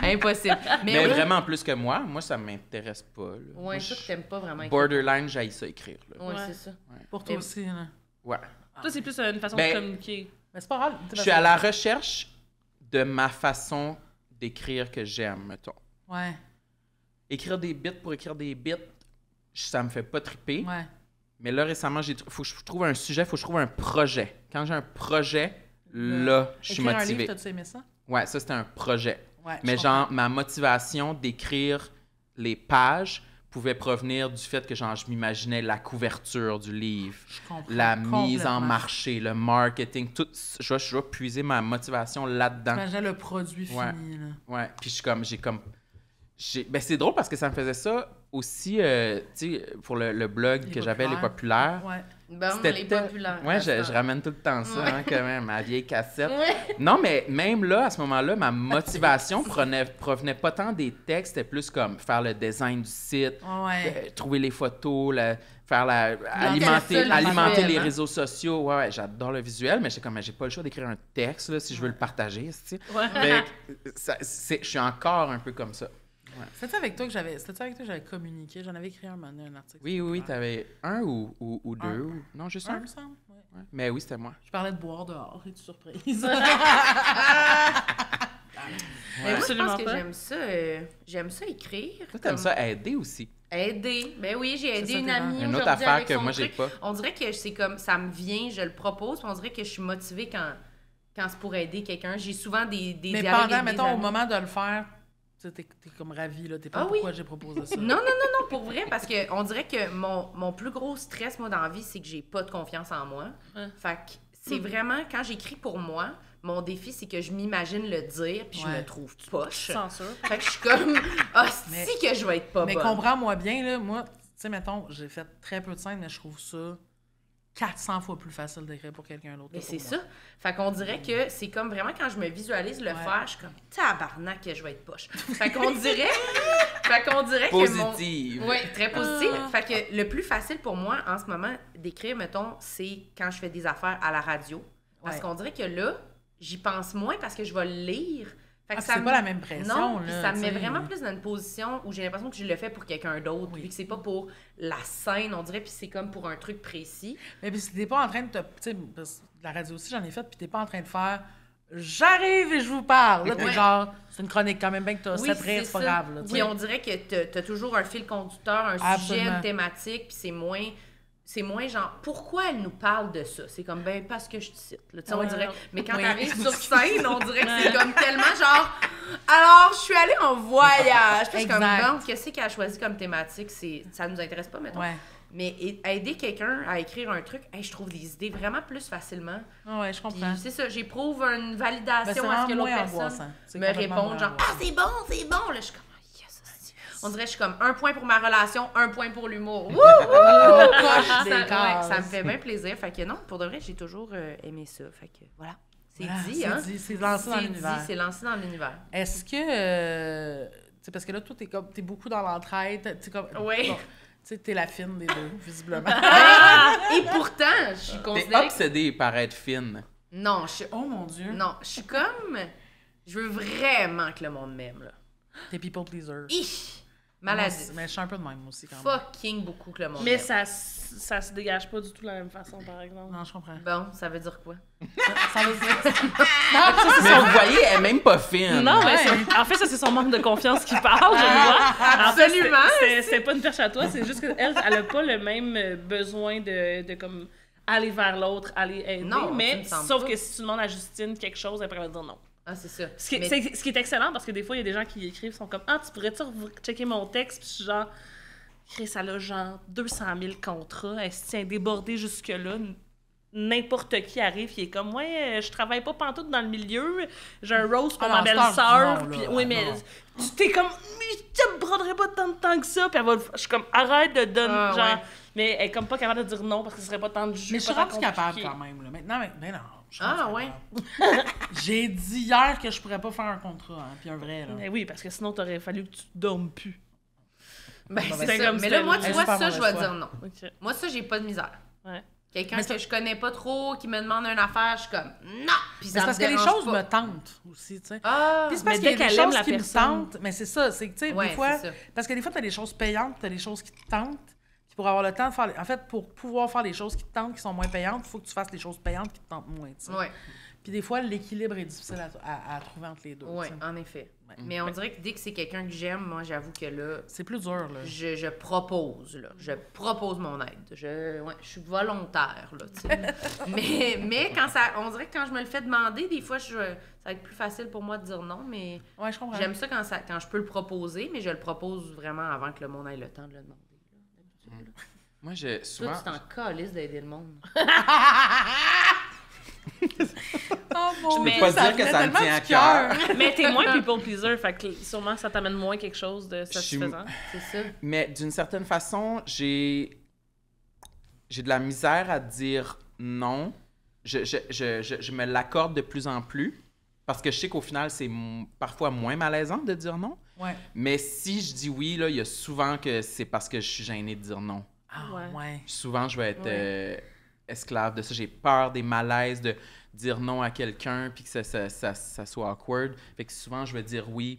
Impossible. Mais oui. vraiment plus que moi. Moi, ça m'intéresse pas. Là. Moi, Ouais, ça, tu t'aimes pas vraiment écrire. borderline, j'haïs ça écrire. Là. Ouais, Ouais. c'est ça. Pour toi Et- aussi, là. Ouais. Toi, c'est plus une façon Ben, de communiquer. Mais c'est pas grave. Je suis à la recherche de ma façon d'écrire que j'aime, mettons. Ouais. Écrire des bits pour écrire des bits, ça me fait pas triper. Ouais. Mais là, récemment, faut que je trouve un sujet, faut que je trouve un projet. Quand j'ai un projet, là, je suis Écrire un motivé. livre, t'as-tu aimé ça? Ouais, ça, c'était un projet. Ouais, Mais je genre, ma motivation d'écrire les pages pouvait provenir du fait que genre, je m'imaginais la couverture du livre, comprends la mise en complètement. marché, le marketing, tout. Je vais puiser ma motivation là-dedans. T'imagines le produit fini, Ouais. là. Ouais, puis ben c'est drôle parce que ça me faisait ça aussi, tu sais, pour le blog Les que j'avais, Les populaires. Populaires. Ouais. Bon, C'était les tel- populaires. Ouais, ça. je ramène tout le temps ça, Ouais. hein, quand même, ma vieille cassette. Ouais. Non, mais même là, à ce moment-là, ma motivation provenait pas tant des textes, c'était plus comme faire le design du site, Ouais. trouver les photos, alimenter, ça, le alimenter visuel, les hein? réseaux sociaux. Ouais, j'adore le visuel, mais j'ai pas le choix d'écrire un texte là, si je veux le partager. Ouais. Fait que je suis encore un peu comme ça. C'était avec toi que j'avais communiqué. J'en avais écrit un article. Oui, t'avais un ou deux. Un. Non, juste Un, un. me semble. Ouais. Ouais. Mais oui, c'était moi. Je parlais de boire dehors, et tu surprise. Mais moi, je Absolument pense que pas. j'aime ça écrire. Toi, t'aimes comme ça aider aussi. Aider. Ben oui, j'ai aidé ça, une t'es amie Une autre aujourd'hui affaire avec que son moi, j'ai truc. pas. On dirait que c'est comme, ça me vient, je le propose, puis on dirait que je suis motivée quand c'est pour aider quelqu'un. J'ai souvent des Mais dialogues pendant, avec des mettons, au amis. moment de le faire, tu sais, t'es comme ravie, là. T'es pas Ah oui. pourquoi j'ai proposé ça. Non, pour vrai, parce que on dirait que mon plus gros stress, moi, dans la vie, c'est que j'ai pas de confiance en moi. Ouais. Fait que c'est vraiment, quand j'écris pour moi, mon défi, c'est que je m'imagine le dire, puis je Ouais. me trouve poche. Censure. Fait que je suis comme, ah, Mais- si que je vais être pas Mais bonne. comprends-moi bien, là, moi, tu sais, mettons, j'ai fait très peu de scènes, mais je trouve ça 400 fois plus facile d'écrire pour quelqu'un d'autre. Mais que c'est pour ça. moi. Fait qu'on dirait que c'est comme vraiment quand je me visualise le faire, je suis comme tabarnak que je vais être poche. Fait qu'on dirait que mon... Positive. Oui, très positif. Fait que le plus facile pour moi en ce moment d'écrire, mettons, c'est quand je fais des affaires à la radio. Parce Ouais. qu'on dirait que là, j'y pense moins parce que je vais le lire. Fait que Ah, c'est pas la même pression, Non, là, puis ça me met tu sais. vraiment plus dans une position où j'ai l'impression que je le fais pour quelqu'un d'autre, Oui. puis que c'est pas pour la scène, on dirait, puis c'est comme pour un truc précis. Mais puis t'es pas en train de te. Tu sais, parce que la radio aussi, j'en ai fait, puis t'es pas en train de faire. J'arrive et je vous parle. Là, t'es Ouais. genre. C'est une chronique quand même, bien que t'as 7 rires, c'est pas ça. grave. Là, tu Puis sais. on dirait que t'as toujours un fil conducteur, un sujet, Absolument. une thématique, puis c'est moins genre, pourquoi elle nous parle de ça? C'est comme, ben, parce que je te cite. Là, tu sais, on Ouais, dirait, ouais. mais quand Oui. t'arrives sur scène, on dirait que c'est comme tellement genre, alors, je suis allée en voyage. Puis je suis comme, Exact. bon, qu'est-ce qu'elle a choisi comme thématique? Ça nous intéresse pas, mettons. Ouais. Mais aider quelqu'un à écrire un truc, hey, je trouve des idées vraiment plus facilement. Ah ouais, je Puis comprends. c'est ça, j'éprouve une Ben, validation c'est à ce que vraiment l'autre moins personne angoissant. C'est me complètement réponde, moins genre, ah, angoissant. c'est bon. Là, je suis comme, ah, yes, hostie. On dirait que je suis comme 1 point pour ma relation, 1 point pour l'humour. Wouh! ça, des ouais, cases. ça me fait bien plaisir. Fait que non, pour de vrai, j'ai toujours aimé ça. Fait que voilà. C'est Voilà, dit, c'est hein? dit, c'est lancé dans C'est l'univers. dit, c'est lancé dans l'univers. Est-ce que. Tu sais, parce que là, toi, t'es beaucoup dans l'entraide. T'es comme. Oui. Bon, tu sais, t'es la fine des deux, visiblement. Et pourtant, je suis T'es considérée... obsédée par être fine. Non, je suis... Oh mon Dieu. Non, je suis comme... Je veux vraiment que le monde m'aime, là. T'es people pleaser. Hi! Moi, Maladie. mais je suis un peu de même aussi, quand même. Fucking beaucoup que le monde Mais m'aime. ça se dégage pas du tout de la même façon, par exemple. Non, je comprends. Bon, ça veut dire quoi? Ça veut dire. Non, ça, c'est Mais vous voyez, elle est même pas fine. Non, mais Ouais. en fait, ça, c'est son manque de confiance qui parle, je le vois. En fait, Absolument. c'est pas une perche à toi, c'est juste qu'elle, elle a pas le même besoin de comme aller vers l'autre, aller aider. Non, tu mais me sembles sauf pas. que si tu demandes à Justine quelque chose, elle pourrait dire non. Ah, c'est ça. Ce qui, Mais- ce qui est excellent parce que des fois, il y a des gens qui écrivent, sont comme ah, tu pourrais-tu checker mon texte? Puis je suis genre, Chris, elle a genre 200 000 contrats, elle se tient débordée jusque-là. N'importe qui arrive, qui est comme, ouais, je travaille pas pantoute dans le milieu, j'ai un rose pour Ah ma non, c'est belle-sœur, non, puis là, oui, ah, mais non. tu t'es comme, mais je te prendrais pas tant de temps que ça, puis elle va le faire. Je suis comme, arrête de donner, Ah, genre, ouais. mais elle est comme pas capable de dire non parce que ce serait pas tant de jus. Mais je suis pas tant rendue capable compliqué. quand même. Là. Maintenant, mais non. je suis Ah, rendue ouais. capable. J'ai dit hier que je pourrais pas faire un contrat, hein, puis un vrai. Là. Mais oui, parce que sinon, t'aurais fallu que tu dormes plus. Ben, C'était c'est ça. comme Mais là, c'était- moi, tu Elle est vois, super ça, je mauvaise vais foi. dire non. Ok. Moi, ça, j'ai pas de misère. Ouais. Quelqu'un Mais que c'est- je connais pas trop, qui me demande une affaire, je suis comme non! Puis Mais ça c'est parce me que les dérange choses pas. me tentent aussi, tu sais. Ah! Puis c'est parce mais qu'il y a dès des qu'elle aime choses la qui me personne- tentent, mais c'est ça, c'est que, tu sais, Ouais, des fois, c'est ça. parce que des fois, t'as des choses payantes, t'as des choses qui te tentent, puis pour avoir le temps de faire, en fait, pour pouvoir faire les choses qui te tentent, qui sont moins payantes, il faut que tu fasses les choses payantes qui te tentent moins, tu sais. Ouais. Puis des fois, l'équilibre est difficile à trouver entre les deux. Oui, t'sais. En effet. Ouais. Mais on dirait que dès que c'est quelqu'un que j'aime, moi, j'avoue que là, C'est plus dur, là. je propose, là. Je propose mon aide. Je suis volontaire, là, tu sais. mais quand on dirait que quand je me le fais demander, des fois, ça va être plus facile pour moi de dire non, mais Ouais, je comprends. j'aime ça quand je peux le proposer, mais je le propose vraiment avant que le monde ait le temps de le demander. Là, d'habitude, là. Moi, j'ai souvent... Toi, tu t'en calisses d'aider le monde. Oh, mon peux Dieu, pas dire que venait ça me tellement tient à du cœur. Mais t'es moins people pleaser, fait que sûrement ça t'amène moins quelque chose de satisfaisant. C'est ça. Mais d'une certaine façon, j'ai de la misère à dire non. Je me l'accorde de plus en plus parce que je sais qu'au final, c'est parfois moins malaisant de dire non. Ouais. Mais si je dis oui, là, il y a souvent que c'est parce que je suis gênée de dire non. Ah, Ouais. ouais. Souvent, je vais être esclave de ça. J'ai peur des malaises de dire non à quelqu'un puis que ça soit awkward. Fait que souvent, je vais dire oui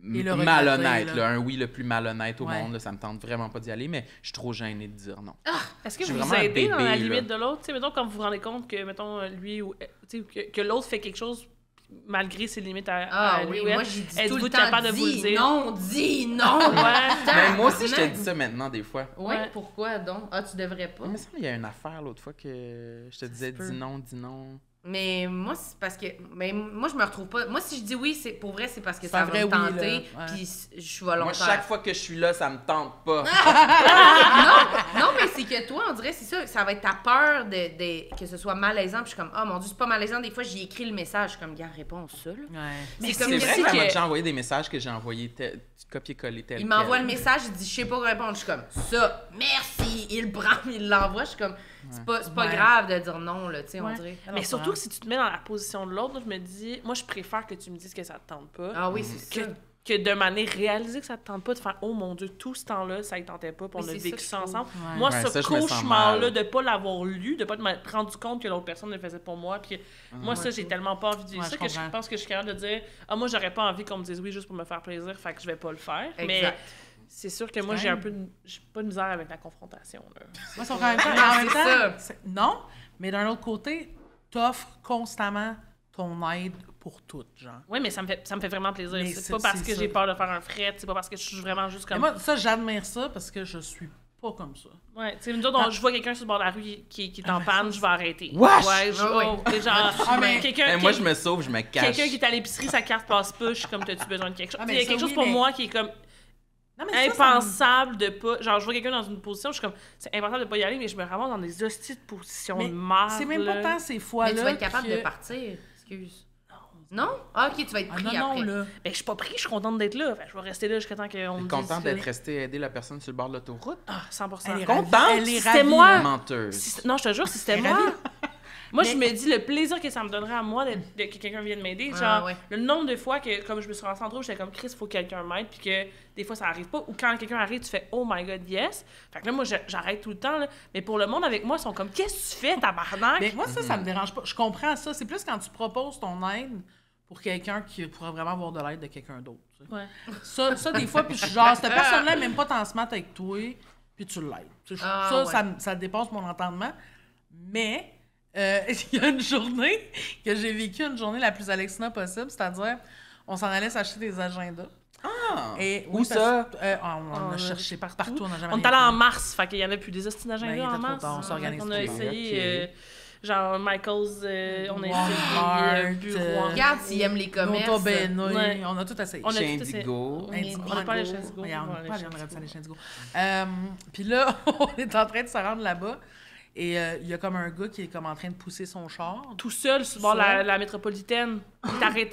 Et le regretter, malhonnête. là. Là, un oui le plus malhonnête au Ouais. monde. Là, ça me tente vraiment pas d'y aller, mais je suis trop gênée de dire non. Est-ce que Je suis vous vous vraiment un aidez dans la bébé, limite là. de l'autre? Tu sais, mettons, quand vous vous rendez compte que, mettons, lui ou tu sais, que l'autre fait quelque chose malgré ses limites à lui oui, ou elle, moi, j'ai dit tout êtes-vous le temps, capable de vous le dis dire? non, dis non! Ouais. Mais moi aussi, je te dis ça maintenant, des fois. Ouais, Ouais. pourquoi donc? Ah, tu devrais pas. Il me semble qu'il y a une affaire l'autre fois que je te disais peut. dis non, dis non. Mais moi, c'est parce que. Mais moi, je me retrouve pas. Moi, si je dis oui, c'est pour vrai, c'est parce que C'est ça un va vrai me oui, tenter. là. Ouais. Puis je suis volontaire. Moi, chaque fois que je suis là, ça me tente pas. Non, mais c'est que toi, on dirait, c'est ça. Ça va être ta peur que ce soit malaisant. Puis je suis comme, oh mon Dieu, c'est pas malaisant. Des fois, j'y écris le message. Je suis comme, gars, réponds ça, là. Ouais. C'est C'est comme vrai si que ça m'a que- déjà envoyé des messages que j'ai envoyés copier-coller tel Il m'envoie quel. le message, il dit, je sais pas quoi répondre. Je suis comme, ça, merci. Il le prend, il l'envoie. Je suis comme, c'est pas Ouais. grave de dire non, là, tu sais, on Ouais. dirait. Mais surtout que si tu te mets dans la position de l'autre, là, je me dis, moi, je préfère que tu me dises que ça te tente pas. Ah oui, c'est ça. Que de manière réaliser que ça te tente pas, de faire oh mon Dieu, tout ce temps-là, ça ne tentait pas, puis on Mais a c'est ça vécu que je ça trouve. ensemble. Ouais. Moi, Ouais, ce ça, je me sens cauchemar-là, mal. de pas l'avoir lu, de pas m'être rendu compte que l'autre personne le faisait pour moi, puis moi, ça, j'ai tellement pas envie de dire Ouais, ça je que je comprends. pense que je suis capable de dire ah, moi, j'aurais pas envie qu'on me dise oui juste pour me faire plaisir, fait que je vais pas le faire. Mais Exact. c'est sûr que moi, quand j'ai un même- peu j'ai pas de misère avec la confrontation. Là. Moi, c'est en même temps, Non, en même c'est temps, ça. non, mais d'un autre côté, t'offres constamment ton aide pour tout, genre. Oui, mais ça me fait vraiment plaisir. Mais C'est pas parce c'est que ça. j'ai peur de faire un fret, c'est pas parce que je suis vraiment juste Et comme. moi, ça, j'admire ça parce que je suis pas comme ça. Ouais, tu sais, nous autres, je vois quelqu'un sur le bord de la rue qui est en panne, je vais arrêter. Wesh! Ouais, Ah oui. genre, mais- quelqu'un Moi, je me sauve, je me cache. quelqu'un qui est à l'épicerie, sa carte passe pas, je suis comme, t'as-tu besoin de quelque chose? Ah, Il y mais a quelque ça, chose oui, pour mais- moi qui est comme Non, mais ça, ça me- impensable de pas. Genre, je vois quelqu'un dans une position, je suis comme, c'est impensable de pas y aller, mais je me ramasse dans des hosties de positions Mais de merde. c'est même pas là. tant ces Mais fois-là. tu vas être capable que- de partir. Excuse. Non? Ah, ok, tu vas être Ah pris non, après. non, là. Ben, je suis pas pris, je suis contente d'être là. Fait, je vais rester là jusqu'à temps qu'on me dise. Content d'être resté aider la personne sur le bord de l'autoroute. Ah, 100%. Elle est Contente? ravie, elle est C'était ravie, moi. là. Menteuse. Non, je te jure, si c'était Elle est moi. ravie. Moi, Mais- je me dis le plaisir que ça me donnerait à moi que quelqu'un vienne m'aider. Ah, Genre, ouais. le nombre de fois que, comme je me suis ramassée en trouble, j'étais comme Chris, il faut que quelqu'un m'aide, puis que des fois ça arrive pas. Ou quand quelqu'un arrive, tu fais oh my god, yes. Fait que là, moi, j'arrête tout le temps. Là. Mais pour le monde avec moi, ils sont comme qu'est-ce que tu fais, tabarnak? Mais moi, ça me dérange pas. Je comprends ça. C'est plus quand tu proposes ton aide pour quelqu'un qui pourrait vraiment avoir de l'aide de quelqu'un d'autre. tu sais. Ouais. Ça, des fois, puis je suis genre, cette personne-là n'aime pas t'en se mettre avec toi, puis tu l'aides. Tu sais, Ah, ça, ouais. ça dépasse mon entendement. Mais il y a une journée que j'ai vécu, une journée la plus Alexina possible, c'est-à-dire, on s'en allait s'acheter des agendas. Ah! Et, Où oui, ça? on a cherché partout, on n'a jamais On est rien allé en trouvé. mars, fait qu'il y avait plus des hosties Ben, il d'agenda était en trop mars. tard, on s'organise On a trop. essayé, Ok. genre Michael's, on a Walmart, essayé Bureau. Regarde s'ils aiment les commerces. Nota Bene, Ouais. on a tout essayé. On a Chez tout essayé. Indigo. On n'a pas allé chez Indigo. Ouais, on On va n'a aller pas chez allé, on aurait dû aller chez Indigo. Indigo. Puis là, on est en train de se rendre là-bas. Et il y a comme un gars qui est comme en train de pousser son char. Tout seul sur le bord de Seul. la métropolitaine.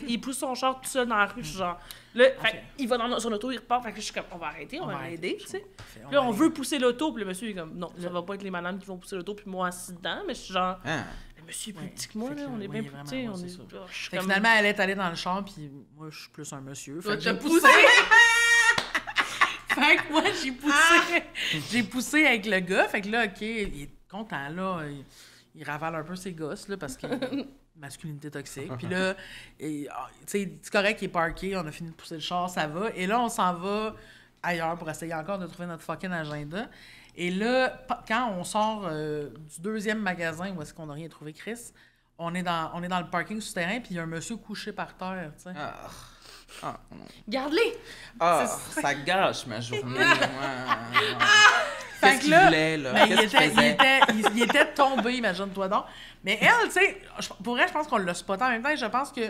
Il pousse son char tout seul dans la rue. Je suis genre, là, fait, il va dans son auto, il repart. Fait que je suis comme, on va arrêter, on va l'aider, tu sais. Parfait, Puis là, on va veut pousser l'auto, puis le monsieur est comme, non, ça va pas être les madames qui vont pousser l'auto, puis moi assis dedans. Mais je suis genre, Ah. le monsieur est plus Ouais. petit que moi, Fait là, que, on est oui, bien plus vraiment, petit. ouais, On c'est est. ça. Oh, je suis Fait que comme- finalement, elle est allée dans le char, puis moi, je suis plus un monsieur. Fait Toi, que t'as j'ai poussé. Fait que moi, j'ai poussé. J'ai poussé avec le gars. Fait que là, OK, il est content, là. Il ravale un peu ses gosses, là, parce que masculinité toxique. Puis là, tu sais, c'est correct, il est parké, on a fini de pousser le char, ça va. Et là, on s'en va ailleurs pour essayer encore de trouver notre fucking agenda. Et là, quand on sort du deuxième magasin où est-ce qu'on n'a rien trouvé, Chris, on est dans le parking souterrain, puis il y a un monsieur couché par terre, tu sais. Non. Garde-les! Ça gâche ma journée, moi. Fait Qu'est-ce que qu'il là, voulait, là? mais Qu'est-ce qu'il faisait? il était tombé, imagine-toi donc. Mais elle, tu sais, pour elle, je pense qu'on l'a spoté en même temps, et je pense que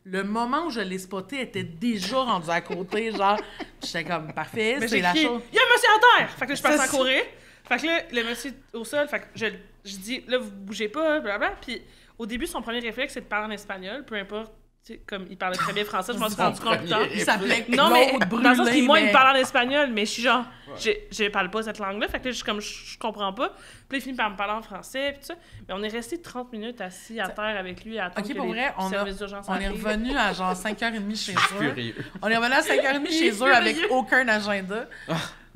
le moment où je l'ai spoté était déjà rendu à côté, genre, j'étais comme, parfait, Mais c'est j'ai la crié, chose. il y a un monsieur à terre! Fait que là, je passe C'est à ça. courir. Fait que là, le monsieur au sol, fait que je dis, là, vous bougez pas, blablabla. Puis au début, son premier réflexe, c'est de parler en espagnol, peu importe. Tu sais, comme il parlait très bien français, je m'en suis rendu compte plus tard. Il s'appelait Non, mais Claude dans le sens Brûlé, que moi, il mais- me parle en espagnol, mais je suis genre, je parle pas cette langue-là. Fait que là, je suis comme, je comprends pas. Puis là, il finit par me parler en français, puis tout ça. Mais on est resté 30 minutes assis à terre avec lui à attendre Ok, que pour les vrai, services d'urgence on est arrivent. revenu à genre 5h30 chez eux. Furieux. On est revenu à 5h30 chez eux avec furieux. aucun agenda,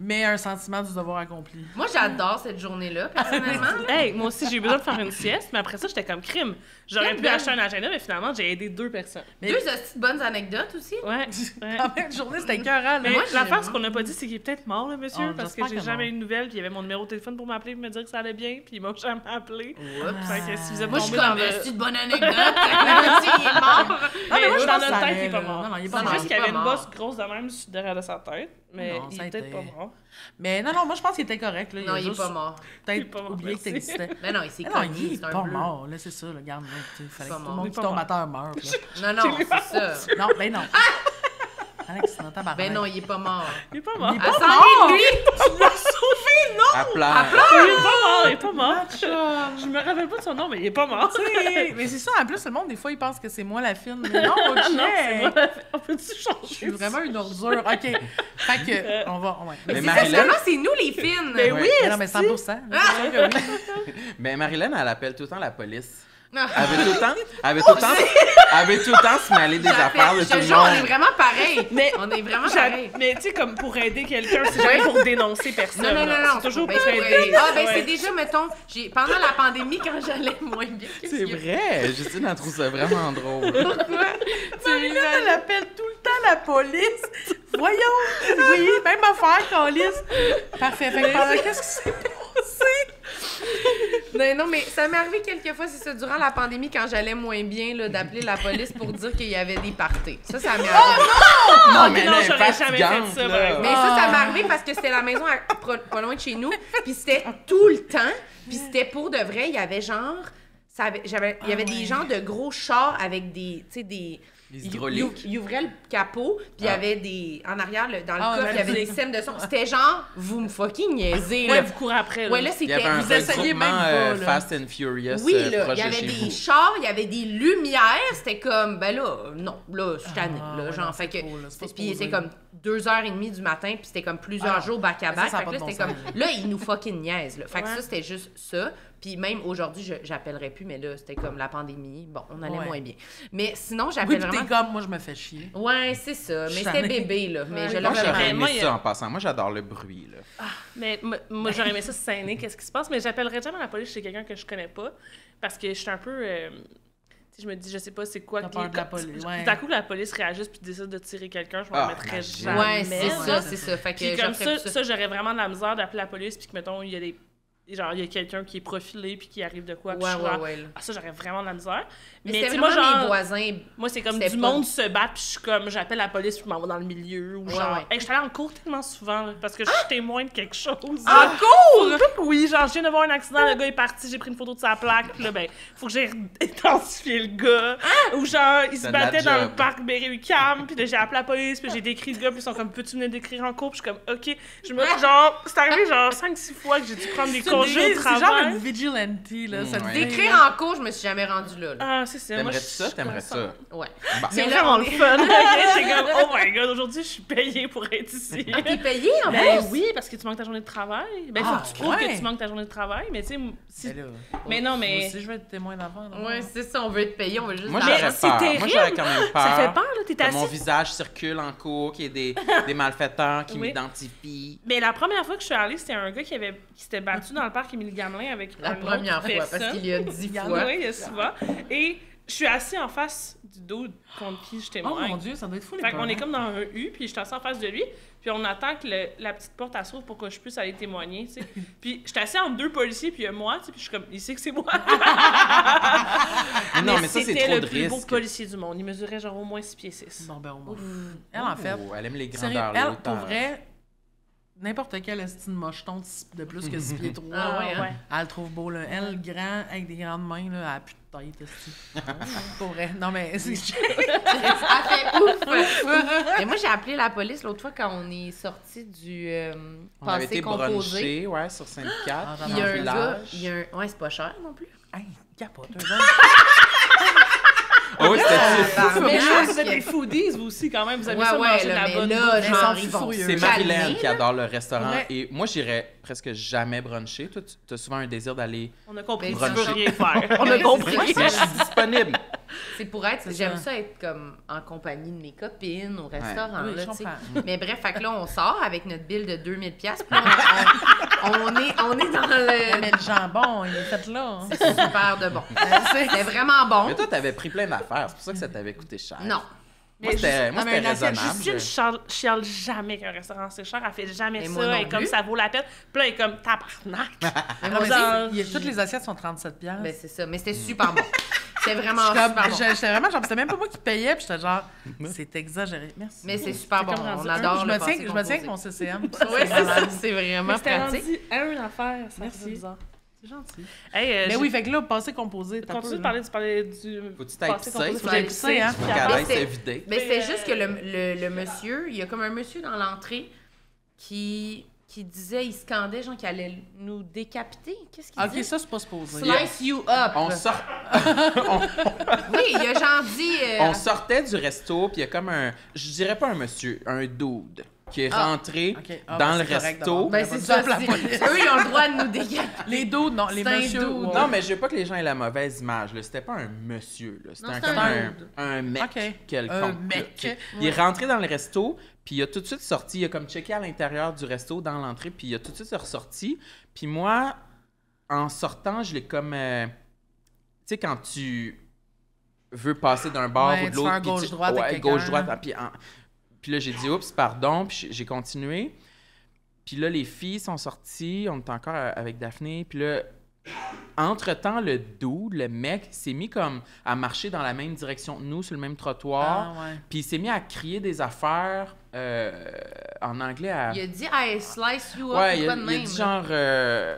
mais un sentiment du devoir accompli. Moi, j'adore cette journée-là, personnellement. Hey, moi aussi, j'ai eu besoin de faire une sieste, mais après ça, j'étais comme crime. J'aurais Quelle pu belle- acheter un agenda, mais finalement, j'ai aidé 2 personnes. Deux hosties de bonnes anecdotes aussi. Ouais. ouais. En même journée, c'était écœurant. Mais moi, l'affaire, j'ai- ce qu'on n'a pas dit, c'est qu'il est peut-être mort, le monsieur, Oh, parce que j'espère j'ai que jamais non. eu de nouvelles, puis il y avait mon numéro de téléphone pour m'appeler, pour me dire que ça allait bien, puis il m'a jamais appelé. Oups. Fait que si vous êtes Moi, je suis tombé dans comme, le... c'est de bonne anecdote. Le monsieur, il est mort. mais moi, je dans pense notre que ça tête, il est pas allait, mort. là. Non, il est pas C'est mort. juste Il qu'il y est avait pas une mort. bosse grosse de même derrière de sa tête, mais Non, il ça est peut-être était- pas mort. Mais non, moi, je pense qu'il était correct. Là. Non, il est juste pas mort. Il est Peut-être pas mort, oublié que merci. t'existais. Mais non, il s'est Mais non, cogné, il est c'est un pas bleu. mort. Là, c'est ça, le garde. Il fallait que Pas tout le mort. monde Il est qui pas tombe mort. à terre meure. là. Non, non, c'est ça. Non, ben non. Alex, c'est dans ta barre. Ben non, il est pas mort. Il est pas mort. Il est À pas 100 mort! 000, lui! Tu l'as sauvé, non? À plat. Il est pas mort. Je me rappelle pas de son nom, mais il est pas mort. Tu sais, mais c'est ça, en plus, le monde, des fois, il pense que c'est moi la fine. Mais non, ok. Non, c'est moi. On peut-tu changer? Je suis vraiment une ordure. OK. Fait que, on va. Ouais. Mais C'est Marilyn- seulement, c'est nous les fines. Mais Ouais. oui, Mais non, mais 100%. C'est sûr que oui. Mais Marilyn, elle appelle tout le temps la police. Ah. Elle veut tout le temps se mêler des affaires de Je tout te le jure, on est monde. vraiment pareil. Mais- On est vraiment pareil. Mais tu sais, comme pour aider quelqu'un, c'est jamais pour dénoncer personne. Non, non, non, là. non. C'est toujours Ben, pour aider. Ah, ben Ouais. c'est déjà, mettons, pendant la pandémie, quand j'allais moins bien. qu'est-ce C'est qu'il y a? vrai. Justine, elle trouve ça vraiment drôle. Marilyn, elle appelle tout le temps la police. Voyons. Oui, même affaire, Calice. Parfait. Fait que pendant qu'est-ce qui s'est passé? Non, mais ça m'est arrivé quelques fois, c'est ça, durant la pandémie, quand j'allais moins bien, là, d'appeler la police pour dire qu'il y avait des parties. Ça m'est arrivé. Non, mais non, elle est j'aurais jamais fait fatigante, ça, là. par exemple. Mais ça m'est arrivé parce que c'était la maison pas loin de chez nous, puis c'était tout le temps, puis c'était pour de vrai, il y avait genre... Il y avait des gens de gros chars avec des, tu sais, des... Les hydrauliques. Ils ouvraient le capot, puis il y avait des... En arrière, dans le Ah, coffre, il y avait des musique. systèmes de son. C'était genre, vous me fucking niaisez, Ouais, là. vous courez après. Là. Ouais, là, Il y c'était... avait un Vous essayez même regroupement pas, là. Fast and Furious Oui, là, proche il y de avait chez des vous. chars, il y avait des lumières, c'était comme, ben là, non, là, je suis tannée, Ah, là, ouais, genre, non, fait c'est que, trop, là, c'est pas puis supposé. c'était comme 2h30 du matin, puis c'était comme plusieurs Ah non. jours back-à-back, Ça a fait pas que de là, bon c'était comme, sens. là, ils nous fucking niaisent, là, fait que Ouais. ça, c'était juste ça, puis même aujourd'hui, j'appellerais plus, mais là, c'était comme la pandémie, bon, on allait Ouais. moins bien, mais sinon, Oui, j'appelle puis t'es vraiment... comme, moi, je me fais chier. Ouais, c'est ça, mais suis c'était tannée. bébé, là, mais Ouais. je Moi, Moi, l'aurais j'aurais Mais aimé moi, il y a- ça en passant. Moi, j'adore le bruit, là. Mais moi, j'aurais aimé ça s'aîner, qu'est-ce qui se passe, mais j'appellerais jamais la police chez quelqu'un que je connais pas, parce que je suis un peu... tu sais, je me dis, je sais pas c'est quoi... T'as peur de la police, ouais. Tout à coup, la police réagisse puis décide de tirer quelqu'un, je m'en Ah, remettrais imagine. jamais. Ouais, c'est ça, Ouais, c'est ça, fait que Puis comme j'offrais ça, plus j'aurais vraiment de la misère d'appeler la police puis que, mettons, il y a des... Genre, il y a quelqu'un qui est profilé puis qui arrive de quoi, puis je suis genre, là. ah, ça, j'aurais vraiment de la misère. Mais tu c'était sais, vraiment moi, genre... mes voisins. Moi, c'est comme C'était du pas- monde se bat, puis je suis comme, j'appelle la police, puis je m'en vais dans le milieu, ou Ouais, genre... ouais. Hey, je suis allée en cours tellement souvent, là, parce que je suis témoin de quelque chose. En cours? Oui, genre, je viens de voir un accident, le gars est parti, j'ai pris une photo de sa plaque, puis là, ben, faut que j'ai identifié le gars. Ou genre, il se C'est de la battait dans le job. parc Berry-UQAM, puis là, j'ai appelé la police, puis j'ai décrit le gars, puis ils sont comme, peux-tu venir décrire en cours? Puis je suis comme, OK. Genre, c'est arrivé genre 5-6 fois que j'ai dû prendre des congés au C'est genre travail. une vigilante, là. Ça Ouais. devient, D'écrire là. en cours, je me suis jamais rendue là. Ah, c'est ça. Moi, T'aimerais-tu ça? je- T'aimerais ça? Ouais. Bah, C'est Mais là, vraiment on le est- fun. J'étais comme, oh my god, aujourd'hui, je suis payée pour être ici. T'es payé en Ben plus? oui, parce que tu manques ta journée de travail. Ben, faut Ah, que tu prouves ouais. que tu manques ta journée de travail, mais tu sais, si... Mais là, Mais non, moi mais... aussi, je vais être témoin d'avant. là. Ouais, c'est ça, on veut être payé, on veut juste... Moi, l'argent. j'aurais c'est peur. terrible. Moi, j'aurais quand même peur. Ça fait peur, là, t'es Que mon assis. visage circule en cours, qu'il y ait des malfaiteurs qui Oui. m'identifient. Mais la première fois que je suis allée, c'était un gars qui s'était battu dans le parc Émilie Gamelin avec La une autre première fois, personne. parce qu'il y a 10 Il y en fois. Oui, il y a souvent. Et je suis assis en face du dos contre qui je Oh témoigne. mon Dieu, ça doit être fou, les Fait qu'on est parents. comme dans un U, puis je suis assis en face de lui, puis on attend que la petite porte elle s'ouvre pour que je puisse aller témoigner, tu sais. Puis je suis assis entre deux policiers, puis il y a moi, tu sais, puis je suis comme, il sait que c'est moi. Mais mais ça, c'est c'était trop le de plus beau risques. policier du monde. Il mesurait genre au moins 6 pieds 6. Bon, ben, au moins. Elle, en fait, Oh, elle aime les sérieux, grandeurs. elle, les pour hauteurs. vrai, n'importe quel estime mocheton de plus que 6 pieds 3, Ah ouais, hein? elle le trouve beau, là. Elle, grand, avec des grandes mains, là, elle a plus de tête, esti. Pour vrai. Non, mais c'est... Ça fait ouf! Mais moi, j'ai appelé la police l'autre fois quand on est sorti du On avait passé été composé. bruncher, ouais, sur Sainte-Cat. Ah, Il y a un Village. gars, ouais, c'est pas cher non plus. Hey, capote, Oh, oui, c'était Mais Tabarnak. vous êtes des foodies, vous aussi, quand même. Vous avez Ouais, ça ouais, manger de là, la mais bonne là, bouffe. genre, sont ils vont furieux. C'est calmer, Marilyn qui là. adore le restaurant. Ouais. Et moi, j'irais presque jamais bruncher. Toi, tu as souvent un désir d'aller. On a compris. Mais Tu veux bruncher. rien faire. On Mais a c'est compris. ça. Je suis disponible. C'est pour être, C'est j'aime ça. ça être comme en compagnie de mes copines au restaurant, Oui, là, je tu sais. comprends. Mais bref, fait que là, on sort avec notre bill de 2000$, puis là, on est dans Mais le... le jambon, il est fait là. hein. C'est super de bon. C'est- C'était vraiment bon. Mais toi, t'avais pris plein d'affaires. C'est pour ça que ça t'avait coûté cher. Non. Moi, c'était Non, mais une assiette Justine raisonnable. chiale jamais qu'un restaurant c'est cher. Elle fait jamais Et ça. moi non Elle est comme plus. ça vaut la peine. Puis là, elle est comme tabarnak. Mais Non, moi, mais Genre- toutes les assiettes sont 37$. ben, c'est ça. Mais c'était super bon. C'était vraiment Comme- super bon. J'étais vraiment genre, c'était même pas moi qui payais, puis j'étais genre, c'est exagéré. Merci. Mais c'est super bon. comme rendu On un. adore je le me passé tiens, je me tiens avec mon composé. CCM. Oui, c'est ça. C'est vraiment Mais c'était pratique. rendu à une affaire. Ça Merci. c'est bizarre. C'est gentil. Hey, Mais j'ai- oui, fait que là, passé composé, t'as Continue de peu, parler, tu parlais du. Faut-tu t'être passé pissé? composé, Faut faut être pisser, pissé, hein? puis Faut qu'elle après- aille c'est- s'évider. Mais c'est juste que le monsieur, il y a comme un monsieur dans l'entrée qui disait, il scandait, genre, qu'il allait nous décapiter. Qu'est-ce qu'il Ok, dit? ça, c'est pas supposé. Slice you up. On sort. Oui, il a genre dit... On sortait du resto, puis il y a comme un. Je dirais pas un monsieur, un dude qui est rentré Ok. Ah, dans ben, le c'est correct resto. d'abord. Ben, On va c'est dire ça. la c'est- police. Eux, ils ont le droit de nous décapiter. Les dudes, non, les C'est un messieurs. dude. ouais. Non, mais je veux pas que les gens aient la mauvaise image. Là. C'était pas un monsieur. Là. C'était Non, un, c'était comme un un, dude. un mec Ok. quelconque. Un là. mec. Qui- Il est rentré dans le resto, puis il a tout de suite sorti. Il a comme checké à l'intérieur du resto, dans l'entrée, puis il a tout de suite ressorti. Puis moi, en sortant, je l'ai comme... tu sais, quand tu veux passer d'un bar Ouais, ou de tu l'autre... fais un puis gauche-droite ouais, avec quelqu'un. gauche-droite. Puis là, j'ai dit « Oups, pardon », puis j'ai continué. Puis là, les filles sont sorties, on était encore avec Daphné, puis là... Entre-temps, le dude, le mec, s'est mis comme à marcher dans la même direction que nous, sur le même trottoir. Ah, ouais. Puis il s'est mis à crier des affaires en anglais à... Il a dit, I slice you up, Ouais, ou il quoi a, de il a même. dit là.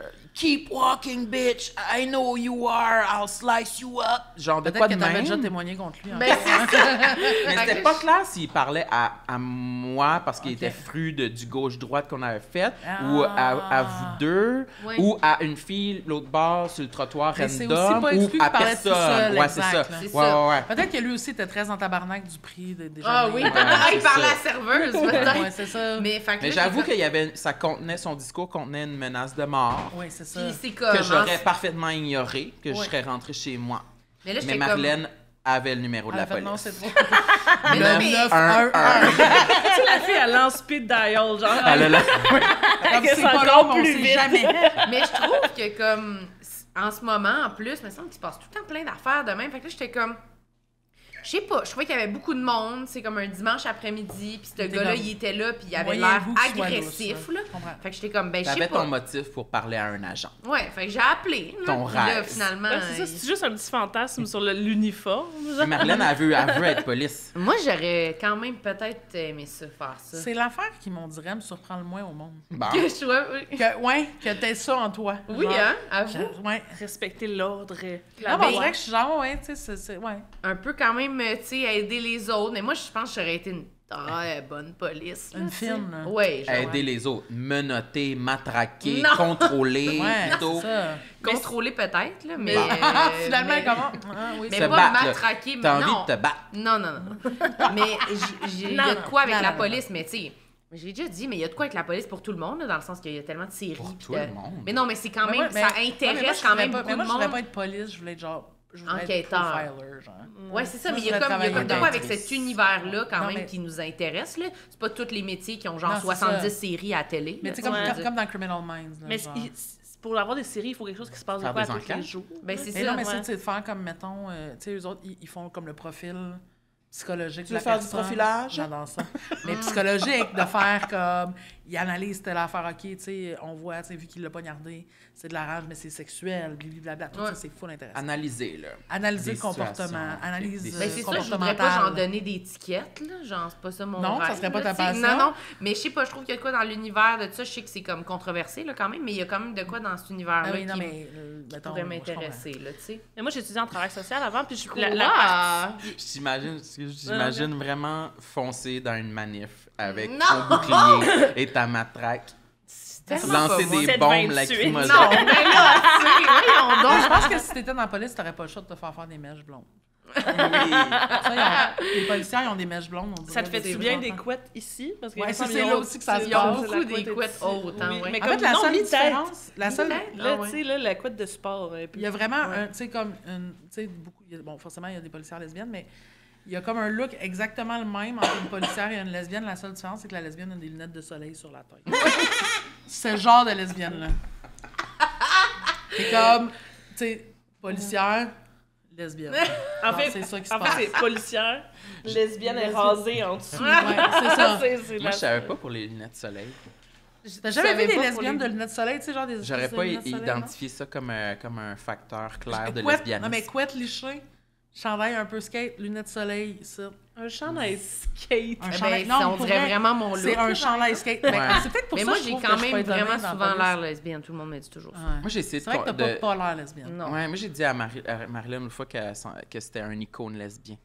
genre Keep walking, bitch! I know who you are! I'll slice you up! Genre de Peut-être quoi que de t'avais même. déjà témoigné contre lui. en Ben, c'est ça. Mais c'était pas clair s'il parlait à moi parce qu'il Ok. était fru du gauche-droite qu'on avait fait, Ah. ou à vous deux, Ouais. ou à une fille l'autre bord sur le trottoir Mais c'est random, aussi pas ou exclu à qu'il parlait tout personne. seul, Ouais, c'est ça. exact, là. C'est Ouais, ça. ouais, ouais. Peut-être que lui aussi était très en tabarnak du prix des Ah oui, déjeuners. peut-être. c'est Il parlait ça. à la serveuse, peut-être. Ouais, c'est ça. Mais, fait que Mais là, j'avoue j'ai qu'il ça contenait, son discours contenait une menace de mort Oui, c'est ça. Puis c'est comme... que j'aurais parfaitement ignoré, que je Ouais. serais rentré chez moi. Mais là, Mais j'étais comme... Marlène avait le numéro de Elle la a fait, non, police. c'est trop. Mais non, mais... 911. Tu sais, la fille, elle lance speed dial, genre. Elle a la- Comme que c'est c'est pas encore long, mais on plus sait vite. jamais. Mais je trouve que comme en ce moment en plus, il me semble qu'il se passe tout le temps plein d'affaires de même. Fait que là j'étais comme je sais pas, je trouvais qu'il y avait beaucoup de monde, c'est comme un dimanche après-midi, puis ce T'es gars-là, comme- il était là, puis il avait Voyez l'air le goût qu'il soit agressif lousse, là. Je comprends. Fait que j'étais comme ben je sais T'avais pas. ton motif pour parler à un agent. Ouais, fait que j'ai appelé. là, Ton puis là, rêve. finalement. Ouais, c'est ça, c'est juste un petit fantasme sur l'uniforme. genre. Marlène, elle veut être police. Moi j'aurais quand même peut-être aimé ça faire ça. C'est l'affaire qui, m'on dirait, me surprend le moins au monde. Bon. Que je sois... Que t'aies ça en toi. Oui, Genre, hein, avoue. Ouais. Respecter l'ordre. La Non, mais on loi. dirait que je suis genre, ouais, tu sais, ouais. Un peu quand même, tu sais, aider les autres. Mais moi, je pense que j'aurais été une très bonne police. là, Une tu sais. fine, là. Ouais, genre. Aider les autres. Menotter, matraquer, Non. contrôler, Ouais, plutôt. c'est ça. Contrôler peut-être, là, mais... Finalement, mais- comment? Ah, oui, Mais Se pas battre, là. matraquer, mais T'as non. envie de te battre. Non, non, non. Mais il y a de quoi avec Non, la non, police, mais tu sais... J'ai déjà dit, mais il y a de quoi avec la police pour tout le monde, là, dans le sens qu'il y a tellement de séries. Pour puis tout de- le monde. Mais non, mais c'est quand Mais même... moi, ça mais intéresse moi, quand même pas, beaucoup mais moi, de je voulais monde. pas être police, je voulais être genre... Je voulais Enquêteur. être profiler, genre. Ouais, c'est ça, Moi, mais je il y a voudrais comme de travailler quoi avec actrice. cet univers-là, quand Non, même, mais- qui nous intéresse, là. C'est pas tous les métiers qui ont genre Non, c'est 70 ça. séries à la télé. Mais là, tu sais, comme, Ouais. comme dans Criminal Minds. Là, Mais genre. pour avoir des séries, il faut quelque chose qui se passe de Faire quoi à des tous les enquêtes. jours. Ben, c'est Mais ça. non, mais ouais. c'est de faire comme, mettons, tu sais, eux autres, ils font comme le profil psychologique Tu de veux la faire du personne. profilage? J'adore ça. Mais psychologique, de faire comme... il analyse telle affaire, OK, tu sais, on voit, tu sais, vu qu'il l'a poignardé, c'est de la rage, mais c'est sexuel, blablabla, tout ça, c'est full intéressant. Analyser, là. Analyser Des le comportement, situations, analyse des Ben, c'est ça, je voudrais pas comportementale. donner d'étiquettes, là. Genre, c'est pas ça mon Non, ça rêve, serait pas là, ta tu sais. passion. Non, mais je sais pas, je trouve qu'il y a de quoi dans l'univers de ça. Je sais que c'est comme controversé, là, quand même, mais il y a quand même de quoi dans cet univers-là Ah oui, non, qui mais, mettons, pourrait moi, je comprends. m'intéresser, là, tu sais. Mais moi, j'étudiais en travail social avant, puis J'imagine vraiment foncer dans une manif avec Non! ton bouclier et ta matraque. Tellement Lancer pas moi. des 7,28. bombes lacrymogènes. Non, mais là, tu sais, voyons Donc, donc. je pense que si t'étais dans la police, t'aurais pas le choix de te faire des mèches blondes. Oui. Ça, les policiers, ils ont des mèches blondes. on ça te dirait, fait-tu c'est bien vraiment- des couettes ici? Parce que Ouais, il me semble c'est qu'ils là ont- aussi que ça se ils ont passe. beaucoup Beaucoup des des couettes couettes ici. hautes, hein, Oui, ouais. mais En comme fait, la non, seule mi-tête. différence, la seule, Mi-tête. Là, Ah ouais. tu sais, là, la couette de sport. il y a vraiment un, tu sais, comme une, tu sais, beaucoup, bon, forcément, il y a des policières lesbiennes, mais il y a comme un look exactement le même entre une policière et une lesbienne. La seule différence, c'est que la lesbienne a des lunettes de soleil sur la tête. C'est le genre de lesbienne-là. C'est comme, tu sais, policière, lesbienne. En Non, fait, c'est ça qui se en passe. fait, c'est policière, lesbienne est rasée en dessous. Ouais, c'est ça. C'est Moi, la- je savais pas pour les lunettes de soleil. T'as jamais vu savais des pas lesbiennes pour de lunettes de soleil, tu sais, genre des J'aurais espèces de pas lunettes de soleil, identifié ça comme un facteur clair de Couette- lesbianisme. Non, mais couette lichée, chandail un peu skate, lunettes de soleil, ça. Un chandail skate. Un Eh ben, chandail- ça, non, on pour dirait vrai, vraiment mon look. C'est un là, chandail skate. Ben, Ouais. c'est peut-être pour Mais ça moi, que je j'ai trouve quand que je suis même pas étonnée vraiment dans souvent la police. l'air lesbienne. Tout le monde me dit toujours ça. Ouais. Moi, j'ai essayé C'est vrai que t'as de... pas l'air lesbienne. Non. Ouais, moi, j'ai dit à Marilyn une fois que c'était un icône lesbien.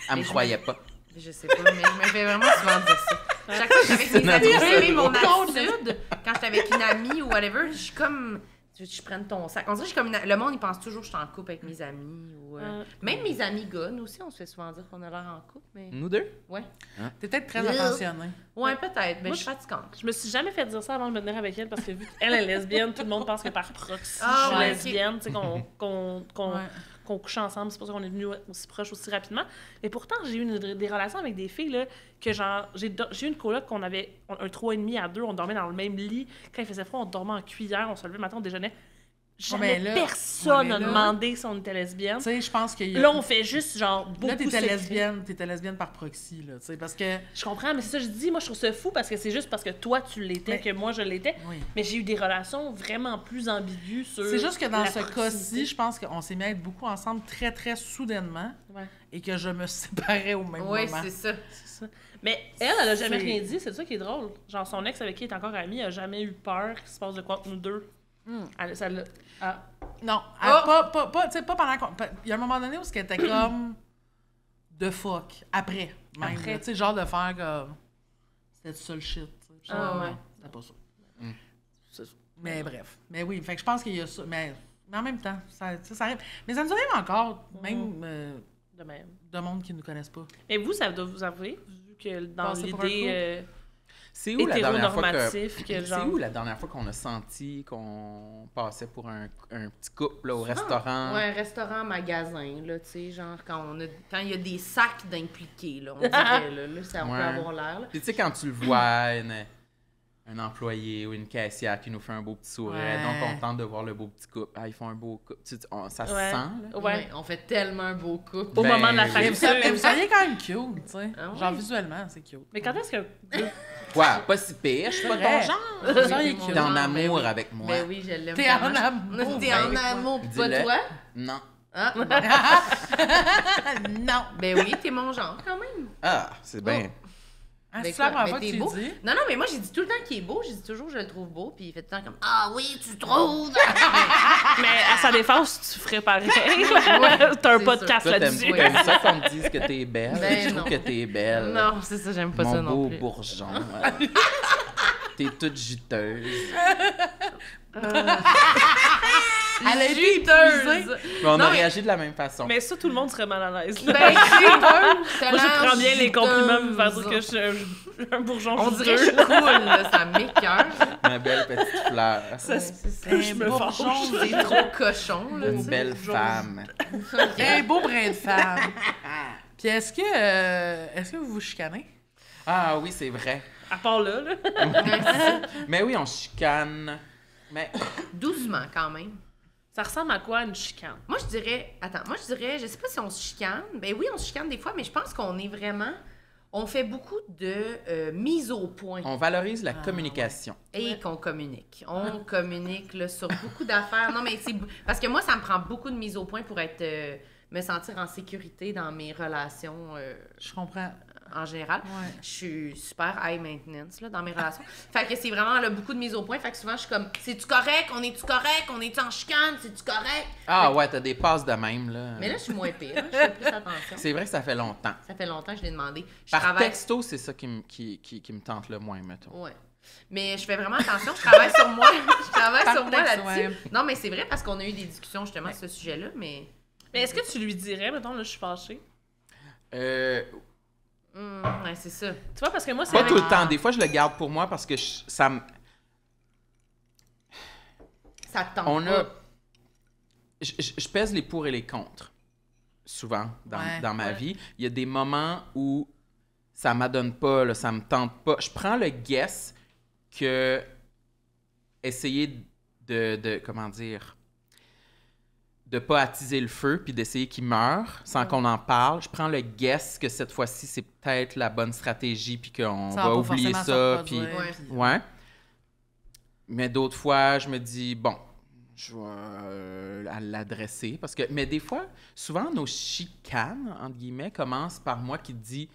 Elle me je croyait pas. Je sais pas, mais je me fais vraiment souvent dire ça. Chaque fois que j'étais avec mes notre amis, vous savez, cerveau. mon attitude, quand j'étais avec une amie ou whatever, je suis comme... Tu veux que je prenne ton sac? On dirait que je suis comme... Le monde, il pense toujours que je suis en couple avec mes amis. Ou, même mes amis gonnes aussi, on se fait souvent dire qu'on a l'air en couple, mais... Nous deux? Ouais. T'es peut-être très attentionné. Ouais, peut-être, mais Moi, je suis fatigante. Je me suis jamais fait dire ça avant de me tenir avec elle parce que vu qu'elle est lesbienne, tout le monde pense que par proxy, Ah, je suis ouais, lesbienne, tu sais, qu'on Ouais. couche ensemble, c'est pour ça qu'on est venus aussi proches aussi rapidement. Et pourtant, j'ai eu des relations avec des filles, là, que genre, j'ai eu une coloc qu'on avait un 3,5 à 2, on dormait dans le même lit. Quand il faisait froid, on dormait en cuillère, on se levait le matin, on déjeunait. Jamais mais là- personne ouais, mais n'a là- demandé si on était lesbienne. Tu sais, je pense qu'il y a... Là, on fait juste genre beaucoup Là, t'étais secret. lesbienne par proxy, là, tu sais, parce que... Je comprends, mais c'est ça que je dis. Moi, je trouve ça fou parce que c'est juste parce que toi, tu l'étais Mais- que moi, je l'étais. Oui. Mais j'ai eu des relations vraiment plus ambiguës sur. C'est juste que dans la ce proximité. cas-ci, je pense qu'on s'est mis à être beaucoup ensemble très, très soudainement Ouais, et que je me séparais au même Oui, moment. c'est ça. c'est ça. Mais elle a jamais C'est- rien dit. C'est ça qui est drôle. Genre, son ex avec qui elle est encore amie a jamais eu peur qu'il se passe de quoi entre nous deux. Ça l'a. Ah. Non, Oh! tu sais, pas pendant qu'on... Il y a un moment donné où c'était comme... de fuck. Après, même. Après. là, tu sais, genre de faire comme... C'était du seul shit. tu sais. Puis Ah, non, ouais. C'était pas ça. C'est ça. Mais bref. Mais oui, fait que je pense qu'il y a ça. Mais en même temps, ça, tu sais, ça arrive. Mais ça nous arrive encore, même De même. de monde qui ne nous connaissent pas. Mais vous, ça doit vous arriver, vu que dans Passer pour un l'idée C'est où la dernière fois hétéronormatif que c'est genre. où la dernière fois qu'on a senti qu'on passait pour un petit couple là, au restaurant? Ouais, un restaurant, magasin, là, tu sais, genre quand il y a des sacs d'impliqués, là, on dirait, là, ça peut Ouais. avoir l'air, là. Puis tu sais, quand tu le vois, un employé ou une caissière qui nous fait un beau petit sourire, Ouais. donc on tente de voir le beau petit couple. Ah, ils font un beau couple. Ça se Ouais. sent, là. Ouais. On fait tellement un beau couple. Au Ben, moment de la oui. Mais facture. vous seriez quand même cute, tu sais. Ah ouais? Genre visuellement, c'est cute. Mais quand est-ce que. Ouais, pas si pire, je suis pas C'est ton vrai. genre. Vous seriez mon cute. T'es en genre, amour ben oui. avec moi. Ben oui, je l'aime T'es en tellement. amour. T'es en amour, pis pas Dis-le. toi? Non. Ah, bon. Non. Ben oui, t'es mon genre, quand même. Ah, c'est bien. Ah, Ben c'est la quoi, première fois mais que t'es tu beau. le dis. Non, non, mais moi, j'ai dit tout le temps qu'il est beau. J'ai dit toujours je le trouve beau. Puis il fait tout le temps comme ah oui, tu trouves. Mais à sa défense, tu ferais pareil. T'as un c'est podcast Toi, là-dessus. t'aimes ça qu'on te dise que t'es belle? Ben je non. trouve que t'es belle. Non, c'est ça, j'aime pas Mon ça non beau plus. bourgeon. T'es toute juteuse. Elle a été épuisée. Mais on Non, a mais- réagi de la même façon. Mais ça, tout le monde serait mal à l'aise. là. Ben, juteuse. Moi, je prends bien les compliments me faire dire que je suis un bourgeon On dirait que je juteux. suis cool, là, ça m'écoeure. Ma belle petite fleur. Ça se C'est ça. peut, je me bourgeon, fâche. C'est trop cochon, là. Une tu sais. belle femme. Un beau brin de femme. Puis est-ce que vous vous chicanez? Ah oui, c'est vrai. À part là. Mais oui, on chicane. Mais Doucement, quand même. Ça ressemble à quoi une chicane? Moi, je dirais, je sais pas si on se chicane. Ben oui, on se chicane des fois, mais je pense qu'on est vraiment, On fait beaucoup de mise au point. On valorise la communication. Et qu'on communique. On communique là, sur beaucoup d'affaires. Non, mais c'est... Parce que moi, ça me prend beaucoup de mise au point pour être... me sentir en sécurité dans mes relations Je comprends. en général. Ouais. Je suis super high maintenance là, dans mes relations. Fait que c'est vraiment là, beaucoup de mise au point. Fait que souvent, je suis comme, c'est-tu correct? On est-tu correct? On est-tu en chicane? C'est-tu correct? Ah ouais, t'as des passes de même, là. Mais là, je suis moins pire. Hein. Je fais plus attention. C'est vrai que ça fait longtemps. Ça fait longtemps que je l'ai demandé. Je Par travaille... texto, c'est ça qui me tente le moins, mettons. Ouais. Mais je fais vraiment attention, je travaille sur moi. Je travaille Par sur moi texte, là-dessus. ouais. Non, mais c'est vrai parce qu'on a eu des discussions justement sur ce sujet-là, mais... Mais est-ce que tu lui dirais, mettons, là, je suis fâchée? ouais, c'est ça. Tu vois, parce que moi, c'est Pas avec- tout le temps. Des fois, je le garde pour moi parce que ça me... Ça te tente On pas. a... Je pèse les pour et les contre, souvent, dans ma vie. Il y a des moments où ça m'adonne pas, là, ça me tente pas. Je prends le guess que essayer de comment dire, de pas attiser le feu puis d'essayer qu'il meure sans qu'on en parle. Je prends le guess que cette fois-ci, c'est peut-être la bonne stratégie puis qu'on Ça va pas oublier forcément ça. se Puis... reproduire, Ouais. puis- Ouais. Mais d'autres fois, je me dis, bon, je vais l'adresser. Parce que, mais des fois, souvent, nos chicanes, entre guillemets, commencent par moi qui dit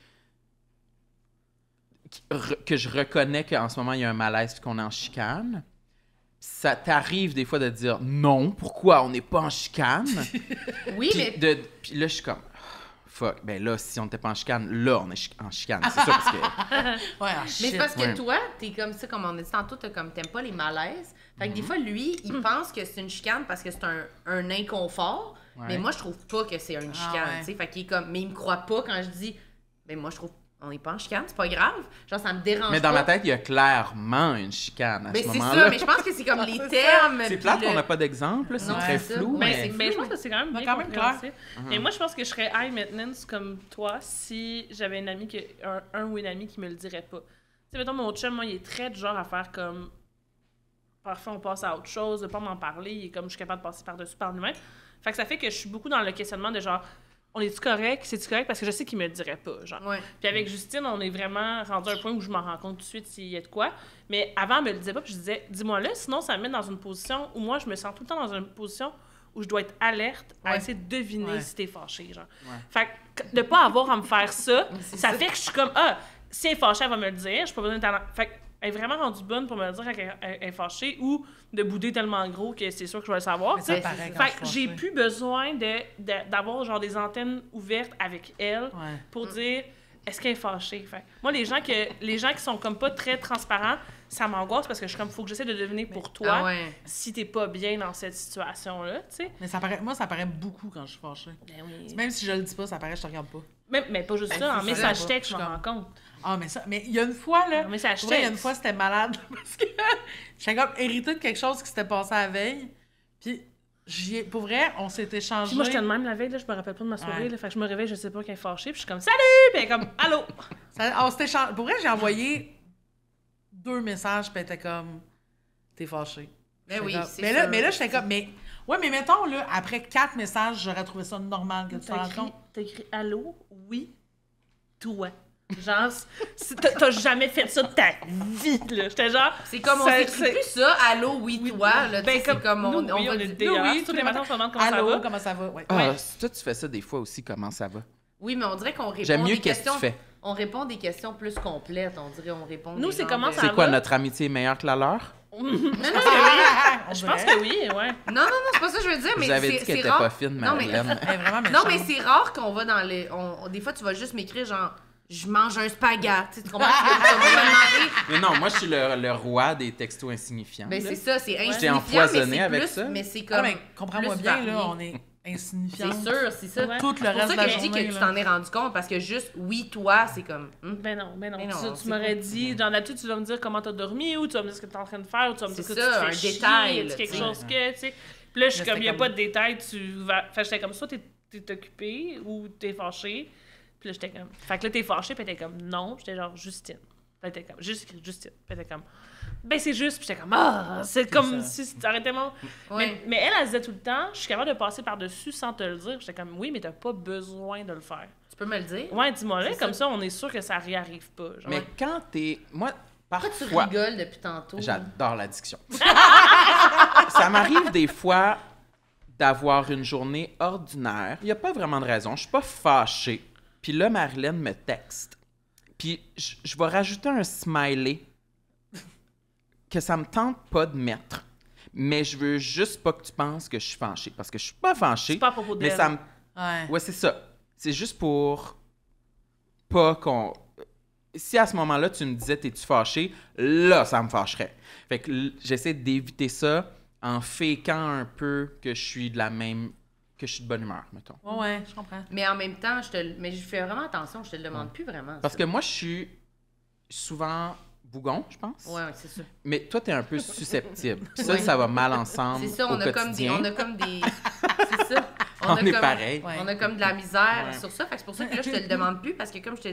que je reconnais qu'en ce moment, il y a un malaise puis qu'on est en chicane. Ça t'arrive des fois de dire non, pourquoi on n'est pas en chicane? Oui, Puis mais... puis là, je suis comme, fuck, ben là, si on n'était pas en chicane, là, on est en chicane. C'est ça, parce que... Ouais, ah, Mais shit. c'est parce que ouais. toi, t'es comme ça, comme on a dit tantôt, t'aimes pas les malaises. Fait que des fois, lui, il pense que c'est une chicane parce que c'est un inconfort. Ouais. Mais moi, je trouve pas que c'est une chicane, ouais. tu sais. Fait qu'il est comme... Mais il me croit pas quand je dis... Ben moi, je trouve... On n'est pas en chicane, c'est pas grave. Genre, ça me dérange Mais dans pas. ma tête, il y a clairement une chicane à Ben, ce c'est moment-là. ça, mais je pense que c'est comme les C'est ça. termes. C'est puis plate le- qu'on n'a pas d'exemple, c'est Non, très c'est ça. flou. Ben, Mais, c'est mais je flou, pense que c'est quand même bien quand même clair. compréhensible. Mais moi, je pense que je serais high maintenance comme toi si j'avais une amie un ou une amie qui me le dirait pas. Tu sais, mettons, mon chum, moi, il est très du genre à faire comme... Parfois, on passe à autre chose, de pas m'en parler. Il est comme, je suis capable de passer par-dessus par lui-même. Fait que ça fait que je suis beaucoup dans le questionnement de genre, on est-tu correct? C'est-tu correct? Parce que je sais qu'il me le dirait pas, genre. Ouais. Puis avec Justine, on est vraiment rendu à un point où je m'en rends compte tout de suite s'il y a de quoi. Mais avant, elle me le disait pas, puis je disais, dis-moi là, sinon ça me met dans une position où moi, je me sens tout le temps dans une position où je dois être alerte à Ouais. essayer de deviner Ouais. si t'es fâché, genre. Ouais. Fait que de pas avoir à me faire ça, C'est ça ça. fait que je suis comme, ah, si elle est fâchée, elle va me le dire, je peux pas besoin d'être Fait qu'elle est vraiment rendue bonne pour me le dire quand elle est fâchée ou de bouder tellement gros que c'est sûr que je vais le savoir. Mais ça, tu sais. pareil, quand Fait je que suis j'ai fâchée. plus besoin d'avoir genre des antennes ouvertes avec elle Ouais. pour dire est-ce qu'elle est fâchée. Fait que moi, les gens qui sont comme pas très transparents, ça m'angoisse parce que je suis comme faut que j'essaie de deviner pour toi Ah ouais. si t'es pas bien dans cette situation-là, tu sais. Mais moi, ça paraît beaucoup quand je suis fâchée. Ben oui. Même si je le dis pas, ça paraît, je te regarde pas. Mais pas juste Ben, ça, en c'est message ça, texte, je je m'en suis rends compte. Ah, mais il y a une fois, là. En message Pour vrai, il y a une texte. fois, c'était malade. Parce que j'étais comme héritée de quelque chose qui s'était passé la veille. Puis, pour vrai, on s'est échangé. Puis moi, j'étais de même la veille, là, je me rappelle pas de ma soirée, Ouais. là, fait que je me réveille, je sais pas qu'elle est fâchée, puis je suis comme salut, puis elle est comme allô. On s'était échangé. Pour vrai, j'ai envoyé 2 messages, puis elle était comme t'es fâché. Ben J'étais oui, comme- c'est mais là, sûr. mais là, j'étais comme ouais, mais mettons là, après 4 messages, j'aurais trouvé ça normal que tu te rendes compte. T'as écrit allô, oui, toi. Genre, t'as jamais fait ça de ta vie, là. J'étais genre. C'est comme on ça- s'écrit c'est- plus ça, allô, oui, toi. Là, tu sais, c'est comme on, nous, on oui, va on est dire. dégueulasse. oui, Tous les matins, on se demande comment ça Allô, va. comment ça va? Ouais. Ah, Ouais. toi, tu fais ça des fois aussi, comment ça va? Oui, mais on dirait qu'on répond J'aime mieux des qu'est-ce que questions. tu fais. On répond des questions plus complètes. On dirait on répond. Nous, des c'est genres comment de- ça C'est quoi, va? notre amitié est meilleure que la leur? On Je pense dirait. que oui, ouais. Non, c'est pas ça que je veux dire, mais Vous avez dit c'est qu'elle était rare. pas fine, Non, mais- Marilyn. Elle est vraiment Non, mais méchante. c'est rare qu'on va dans les. Des fois, tu vas juste m'écrire genre, je mange un spaghette. Tu comprends? Tu vas me demander. Mais non, moi, je suis le roi des textos insignifiants. Ben, là. c'est ça, c'est insignifiant. J'étais empoisonné mais c'est avec plus- ça. Mais c'est Ah, comme. mais comprends-moi plus bien, varié. là, on est insignifiants. C'est sûr, c'est ça. Ouais. Tout le C'est pour reste ça de la que je dis journée. que tu là. t'en es rendu compte, parce que juste oui, toi, c'est comme. Ben non. Mais non, Tu c'est m'aurais pas- dit, dans l'habitude, tu vas me dire comment t'as dormi, ou tu vas me dire ce que t'es en train de faire, ou tu vas me dire C'est que ça, tu un te fais détail, chier, là, quelque tu sais. chose que, tu sais. Puis là, je suis Mais comme, il n'y a c'était pas de détail, tu vas... Fait que j'étais comme, soit t'es occupé, ou t'es fâché. Puis là, j'étais comme... Fait que là, t'es fâché, puis t'es comme, non. J'étais genre, Justine. Elle était comme, juste écrit Justine. Puis elle était comme, ben c'est juste. Puis j'étais comme, ah, c'est comme si tu arrêtais mon. Ouais. Mais elle disait tout le temps, je suis capable de passer par-dessus sans te le dire. J'étais comme, oui, mais t'as pas besoin de le faire. Tu peux me le dire? Ouais, dis-moi là, C'est comme ça. ça, on est sûr que ça réarrive pas. Genre. Mais quand t'es... Moi, Pourquoi tu parfois... rigoles depuis tantôt? J'adore l'addiction. Ça m'arrive des fois d'avoir une journée ordinaire. Il n'y a pas vraiment de raison. Je suis pas fâchée. Puis là, Marilyn me texte. Puis je vais rajouter un smiley que ça me tente pas de mettre. Mais je veux juste pas que tu penses que je suis fâchée. Parce que je suis pas fâchée. C'est pas à propos Mais d'elle. ça me... Ouais. Ouais, c'est ça. C'est juste pour pas qu'on... Si à ce moment-là, tu me disais « T'es-tu fâché? » Là, ça me fâcherait. Fait que j'essaie d'éviter ça en fakeant un peu que je suis de la même... que je suis de bonne humeur, mettons. Ouais, je comprends. Mais en même temps, mais je fais vraiment attention, je te le demande plus vraiment. Parce ça. que moi, je suis souvent bougon, je pense. Ouais, c'est ça. Mais toi, t'es un peu susceptible. Puis ça, Oui. ça va mal ensemble C'est ça, au on a quotidien. comme des. C'est ça. On a est comme- pareil. Ouais. On a comme de la misère Ouais. sur ça. Fait que c'est pour ça que là, je te le demande plus parce que comme tu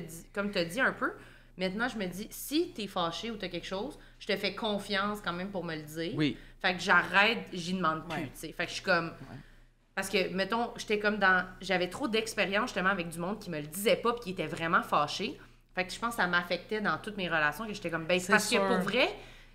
as dit un peu, maintenant, je me dis, si t'es fâché ou t'as quelque chose, je te fais confiance quand même pour me le dire. Oui. Fait que j'arrête, j'y demande plus, Ouais. tu sais. Fait que je suis comme... Parce que, mettons, j'étais comme dans... J'avais trop d'expérience, justement, avec du monde qui me le disait pas puis qui était vraiment fâché. Fait que je pense que ça m'affectait dans toutes mes relations, que j'étais comme, ben, c'est C'est parce sûr. que pour vrai,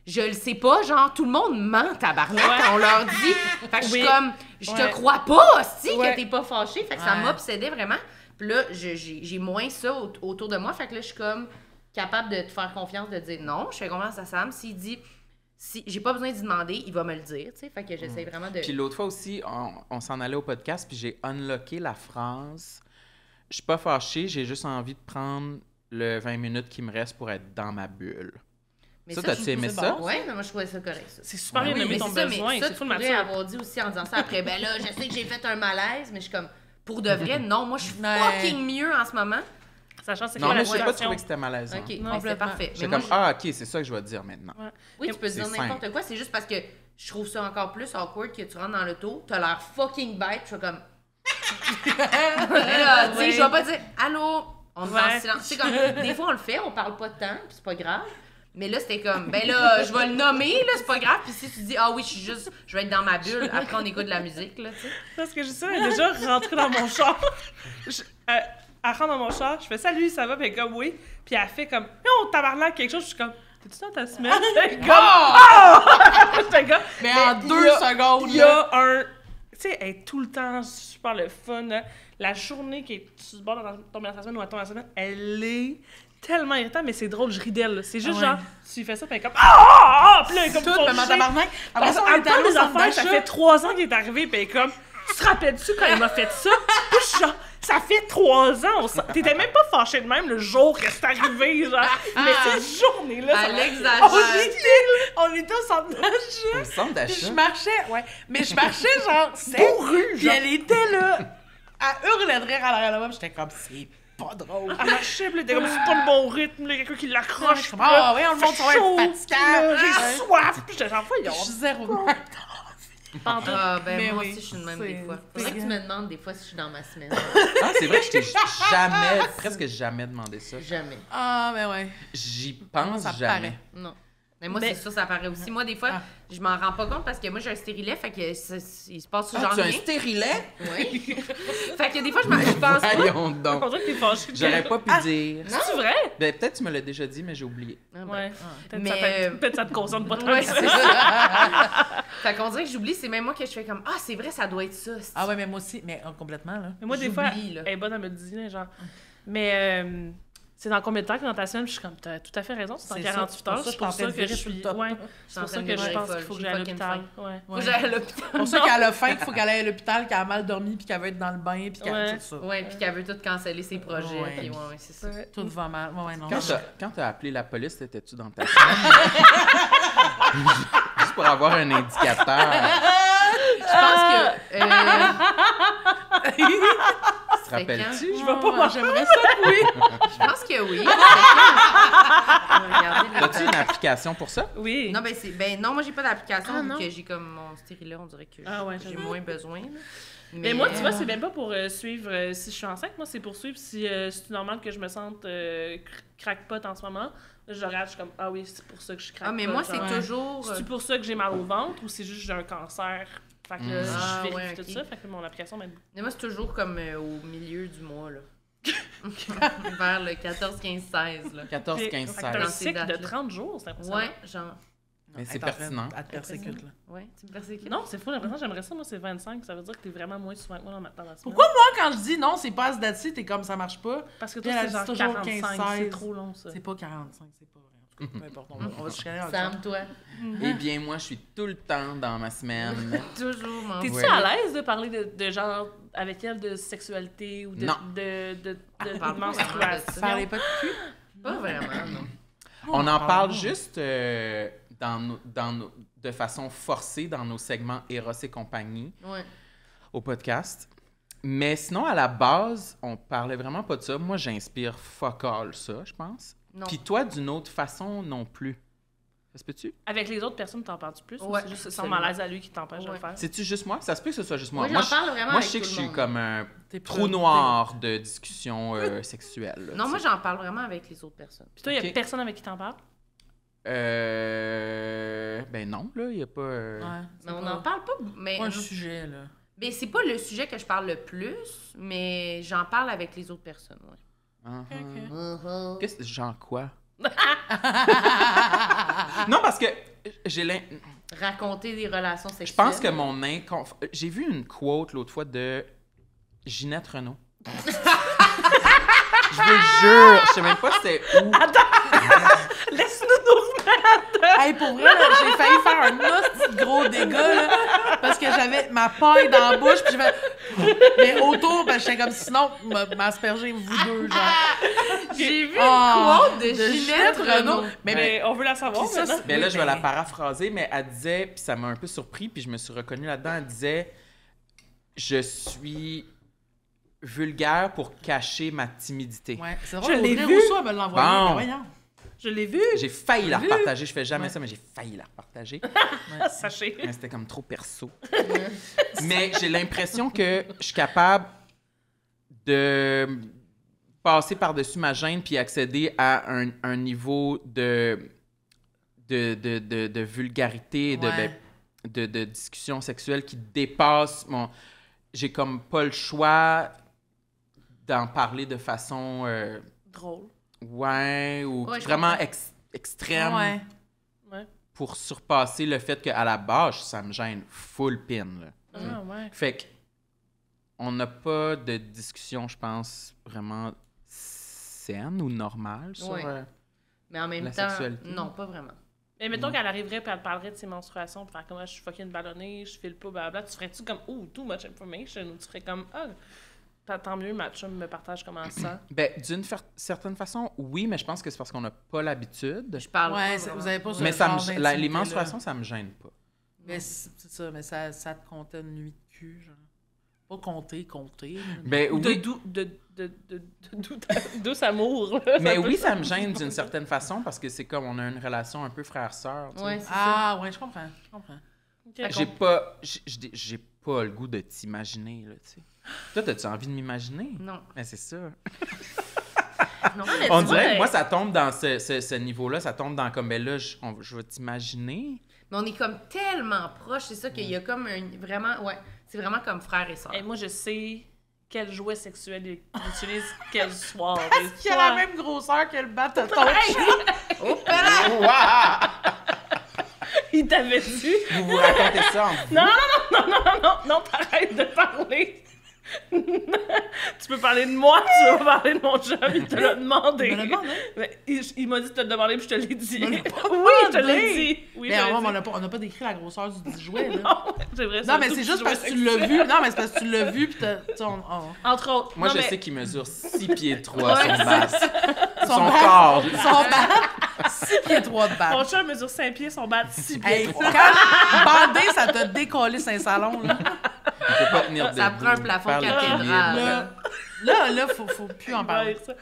je le sais pas, genre, tout le monde ment, tabarnak, quand on leur dit. Fait que je suis Oui. comme, je te Ouais. crois pas, hostie, Ouais. que t'es pas fâché. Fait que ça Ouais. m'obsédait vraiment. Puis là, j'ai moins ça autour de moi. Fait que là, je suis comme capable de te faire confiance, de dire non, je fais confiance à Sam. S'il dit, si j'ai pas besoin d'y demander, il va me le dire, tu sais. Fait que j'essaie vraiment de... Puis l'autre fois aussi, on s'en allait au podcast, puis j'ai unlocké la phrase « Je suis pas fâché, j'ai juste envie de prendre le 20 minutes qui me reste pour être dans ma bulle. » Mais Ça, je t'as-tu trouve- aimé c'est ça? bon. Ouais, mais moi, je trouvais ça correct, ça. C'est super Ouais, bien oui, nommer Mais ton c'est ça, besoin, mais ça, c'est tu full pourrais mature. avoir dit aussi en disant ça après. Ben là, je sais que j'ai fait un malaise, mais je suis comme, pour de vrai, non, moi, je suis Ouais. fucking mieux en ce moment. Sachant c'est Non, quoi mais la je sais pas situation. trouvé que c'était malaisant. OK, Non, ben, c'était complètement. parfait. J'étais Mais comme moi, « Ah, OK, c'est ça que je vais dire maintenant. Ouais. oui, tu peux c'est dire n'importe simple. quoi, c'est juste parce que je trouve ça encore plus awkward que tu rentres dans l'auto, t'as l'air fucking bête, je suis comme... Là, tu sais, je vais pas dire « Allô? » On est Ouais. en silence. C'est comme, des fois, on le fait, on parle pas de temps, puis c'est pas grave. Mais là, c'était comme, ben là, je vais le nommer, là, c'est pas grave. Puis si tu dis, ah oui, je vais être dans ma bulle, après on écoute de la musique, là, tu sais. Parce que je sais, elle est déjà rentrée dans mon char. Elle rentre dans mon char, je fais salut, ça va? Puis elle est comme oui. Puis elle fait comme, non, tabarnak, quelque chose. Je suis comme, t'es-tu dans ta semaine? J'étais comme, J'étais comme, Mais en il y 2 a- secondes, Il y a un. Tu sais, elle est tout le temps super le fun. Là. La journée qui est sur le bord de tomber dans sa semaine ou à tomber dans sa semaine, elle est tellement irritante, mais c'est drôle, je ris d'elle. là. C'est juste Ah ouais. genre, tu fais ça, puis elle est comme, ah! Puis là, elle est comme, tout, mais ma fâchée. tabarnak. Après Parce ça, on qu'elle est parle allé au des centre affaires, ça d'achat. fait 3 ans qu'il est arrivé, puis elle est comme, tu te rappelles-tu quand il m'a fait ça? Puis je suis genre, ça fait 3 ans, t'étais même pas fâché de même le jour que c'est arrivé, genre. Mais cette journée-là, ça Elle m'a- exagère. On était au centre d'achat. Au centre Puis d'achat. je marchais, ouais. Mais je marchais genre bourrue. Puis elle était là, à hurler de rire à l'arrière de moi. Puis j'étais comme, c'est pas drôle. Elle marchait, puis là, t'es comme, c'est pas le bon rythme, là, quelqu'un qui Je l'accroche. suis comme, puis là, ah ouais, on le montre, ça va chaud, être fatigant. j'ai soif, puis j'étais genre, Je voyons. suis zéro de même. Pantoute. Ah, ben Mais moi oui, aussi, je suis de même c'est- des fois. c'est Faudrait que tu vrai. me demandes des fois si je suis dans ma semaine. Ah, c'est vrai que je t'ai jamais, presque jamais demandé ça. Jamais. Ah, ben ouais. J'y Moi, pense ça jamais. paraît. Non. Mais moi, Ben- c'est sûr, ça paraît aussi. Moi, des fois, Ah. je m'en rends pas compte parce que moi, j'ai un stérilet, fait que il se passe Ah, genre tu as un rien. stérilet? Oui. Fait que des fois, je pense pas. Voyons On donc. dirait que t'es fâché. J'aurais pas pu dire. C'est vrai? Ben, peut-être tu me l'as déjà dit, mais j'ai oublié. Ah, ben. Ouais. Peut-être Mais, peut-être ça te concerne pas tant Ouais, que ça. c'est ça. Fait qu'on dirait que j'oublie, c'est même moi que je fais comme, ah, c'est vrai, ça doit être ça. Ah ouais, mais moi aussi. Mais complètement, là. Mais moi, des fois, J'oublie, là. elle est bonne à me le dire, là, genre. Mais c'est dans combien de temps que dans ta semaine? Je suis comme, t'as tout à fait raison, c'est dans C'est 48 ça. Pour heures. ça, C'est pour je ça pensais que le je virer suis. sur le top. Ouais, Je c'est suis en pour ça train que de je devenir pense folle. qu'il faut que J'ai j'aille à fucking l'hôpital. faim. Ouais. Faut que j'aille à l'hôpital. C'est pour ça qu'à la fin, il faut qu'elle aille à l'hôpital, qu'elle a mal dormi, puis qu'elle veut être dans le bain, puis qu'elle Ouais. tout ça. Ouais, puis qu'elle veut tout canceller ses projets. Ouais. Puis ouais, c'est ça. Ouais. Tout va mal. Ouais, non. Quand t'as appelé la police, étais-tu dans ta chambre? Juste pour avoir un indicateur. Je pense que. Tu te rappelles-tu? Je vais pas Moi, manger. j'aimerais ça, oui. Je pense que oui. Regardez le As-tu temps. une application pour ça? Oui. Non, ben, non, moi, j'ai pas d'application, Ah, vu non. que j'ai comme mon stérilet, on dirait que Ah, ouais, j'ai j'avoue. moins besoin. Là. Mais moi, tu vois, c'est même pas pour suivre si je suis enceinte. Moi, c'est pour suivre si c'est normal que je me sente crackpot en ce moment. Je regarde, je suis comme, ah oui, c'est pour ça que je suis crackpot. Ah, mais moi, c'est genre. toujours... C'est pour ça que j'ai mal au ventre ou c'est juste que j'ai un cancer? Fait que là, je vérifie ouais, tout ok. ça. Fait que mon appréciation même. Mais moi, c'est toujours comme au milieu du mois, là. Vers le 14, 15, 16, là. 14, 15, Fait que t'as un 16. Dans ces cycle de dates-là. 30 jours, c'est impressionnant. Ouais, genre... Mais c'est Elle est en train pertinent. de- Elle te persécute, là. Ouais, tu me persécutes? Non, c'est fou, j'ai l'impression que j'aimerais ça. Moi, c'est 25. Ça veut dire que t'es vraiment moins souvent que moi dans la semaine. Pourquoi moi, quand je dis non, c'est pas ce date-ci, t'es comme ça marche pas? Parce que Puis toi, elle c'est dit genre toujours 45. 15, C'est trop long, ça. C'est pas 45, c'est pas vrai. En tout cas, peu importe, on va se chicaner Sam, toi, Eh bien, moi, je suis tout le temps dans ma semaine. toujours m'en T'es-tu Ouais. à l'aise de parler de genre avec elle de sexualité ou de Non. de parle pas vraiment de menstruation? ça. Parlez pas de cul? Pas vraiment, non. On en parle pas. juste de façon forcée dans nos segments Eros et compagnie Ouais. au podcast. Mais sinon, à la base, on parlait vraiment pas de ça. Moi, j'inspire fuck all ça, je pense. Non. Puis toi, d'une autre façon, non plus. Ça se peut-tu? Avec les autres personnes, t'en parles-tu plus? Ouais, ou c'est juste son absolument. malaise à lui qui t'empêche de le Ouais. faire? C'est-tu juste moi? Ça se peut que ce soit juste moi. Moi, j'en parle vraiment moi, avec je sais que tout je le suis monde. comme un T'es trou noir de discussion sexuelle. là, Non, tu moi, sais. j'en parle vraiment avec les autres personnes. Puis toi, il y a Ok. personne avec qui t'en parle? Ben non, là, il n'y a pas... Ouais, Mais on n'en parle pas. Mais Pas un sujet, là. ben, c'est pas le sujet que je parle le plus, mais j'en parle avec les autres personnes, ouais. Uh-huh. Qu'est-ce genre quoi? Non, parce que j'ai Raconter des relations sexuelles. je pense que mon inconfort... J'ai vu une quote l'autre fois de Ginette Renault. Je vous jure, je sais même pas c'était où. Laisse-nous nous Hey, pour vrai, là, j'ai failli faire un hostie de gros dégât, là, parce que j'avais ma paille dans la bouche, puis j'ai fait... Mais autour, ben, j'étais comme sinon, m'asperger vous deux, genre. J'ai vu Ah, une quote de Ginette Renault. Mais on veut la savoir Puis ça, maintenant. c'est- Ben là, je vais mais- la paraphraser, mais elle disait, puis ça m'a un peu surpris, puis je me suis reconnue là-dedans, elle disait « Je suis vulgaire pour cacher ma timidité. Ouais, c'est Je l'ai Audrey vu. Rousseau, elle me l'a envoyé. Bon. mais voyons. Je l'ai vu, J'ai failli la Vu? repartager, je fais jamais Ouais. ça, mais j'ai failli la repartager. sachez. Mais c'était comme trop perso. Mais j'ai l'impression que je suis capable de passer par-dessus ma gêne puis accéder à un niveau de vulgarité et Ouais. de discussion sexuelle qui dépasse mon... J'ai comme pas le choix d'en parler de façon... Drôle. ouais, ou Ouais, je vraiment comprends. extrême Ouais. Ouais. pour surpasser le fait qu'à la base, ça me gêne full pin. Là. Ah, ouais. Fait que on n'a pas de discussion, je pense, vraiment saine ou normale sur... Ouais. Mais en même La temps, sexualité. non, pas vraiment. Mais mettons qu'elle arriverait et elle parlerait de ses menstruations, puis faire comme, ah, je suis fucking ballonnée, je file pas, blablabla. Tu ferais-tu comme, oh, too much information, ou tu ferais comme, ah, tant mieux, ma chum me partage comment ça. Ben, d'une certaine façon, oui, mais je pense que c'est parce qu'on n'a pas l'habitude. Je parle Ouais, pas ça- vraiment. vous avez pas ce Mais ça genre me, d'intimité, les là. menstruations, ça me gêne pas. Mais c'est ça, mais ça te comptait une nuit de cul, genre. Pas compter. Ben Ou oui, douce amour, là. mais Ça peut- oui, ça me gêne d'une certaine façon parce que c'est comme on a une relation un peu frère-sœur. tu sais. Ouais, c'est ça. Ah, ouais, je comprends. Ok. J'ai pas le goût de t'imaginer, là, tu sais. Toi, t'as-tu envie de m'imaginer? Non. Ben, c'est ça. Non. mais On tu dirait vois, que moi, ça tombe dans ce niveau-là, ça tombe dans comme, ben là, je vais t'imaginer. Mais on est comme tellement proches, c'est ça qu'il y a comme vraiment, ouais, c'est vraiment comme frère et sœur. Et moi, je sais quel jouet sexuel il utilise quel soir. Qui a la même grosseur que le bat de ton Oh, là! Wow! Il t'avait dit. Vous vous racontez ça en vous? Non, t'arrêtes de parler. Tu peux parler de moi, tu veux parler de mon chum, il te l'a demandé. Il me l'a demandé. Mais il m'a dit de te le demander, puis je te l'ai dit. Il me l'a pas Oui, je te demandé. l'ai dit. Oui, Mais je te l'ai on dit. n'a pas décrit la grosseur du jouet, là. Non, c'est vrai. Non, mais c'est juste parce que tu l'as vu. Non, mais c'est parce que tu l'as vu, pis t'as... tu sais, Entre autres. Moi, non, je mais sais qu'il mesure 6 pieds 3 Ouais, son c'est basse. Son bat- corps. Son bat, 6 pieds 3 de Mon bat. chum mesure 5 pieds, son bat 6 pieds. Hey, quand bandé, ça t'a décollé Saint-Salon, là. Il peut pas tenir debout. Ça prend un plafond faire cathédrale. l'équilibre. Là, faut plus en parler. Ça.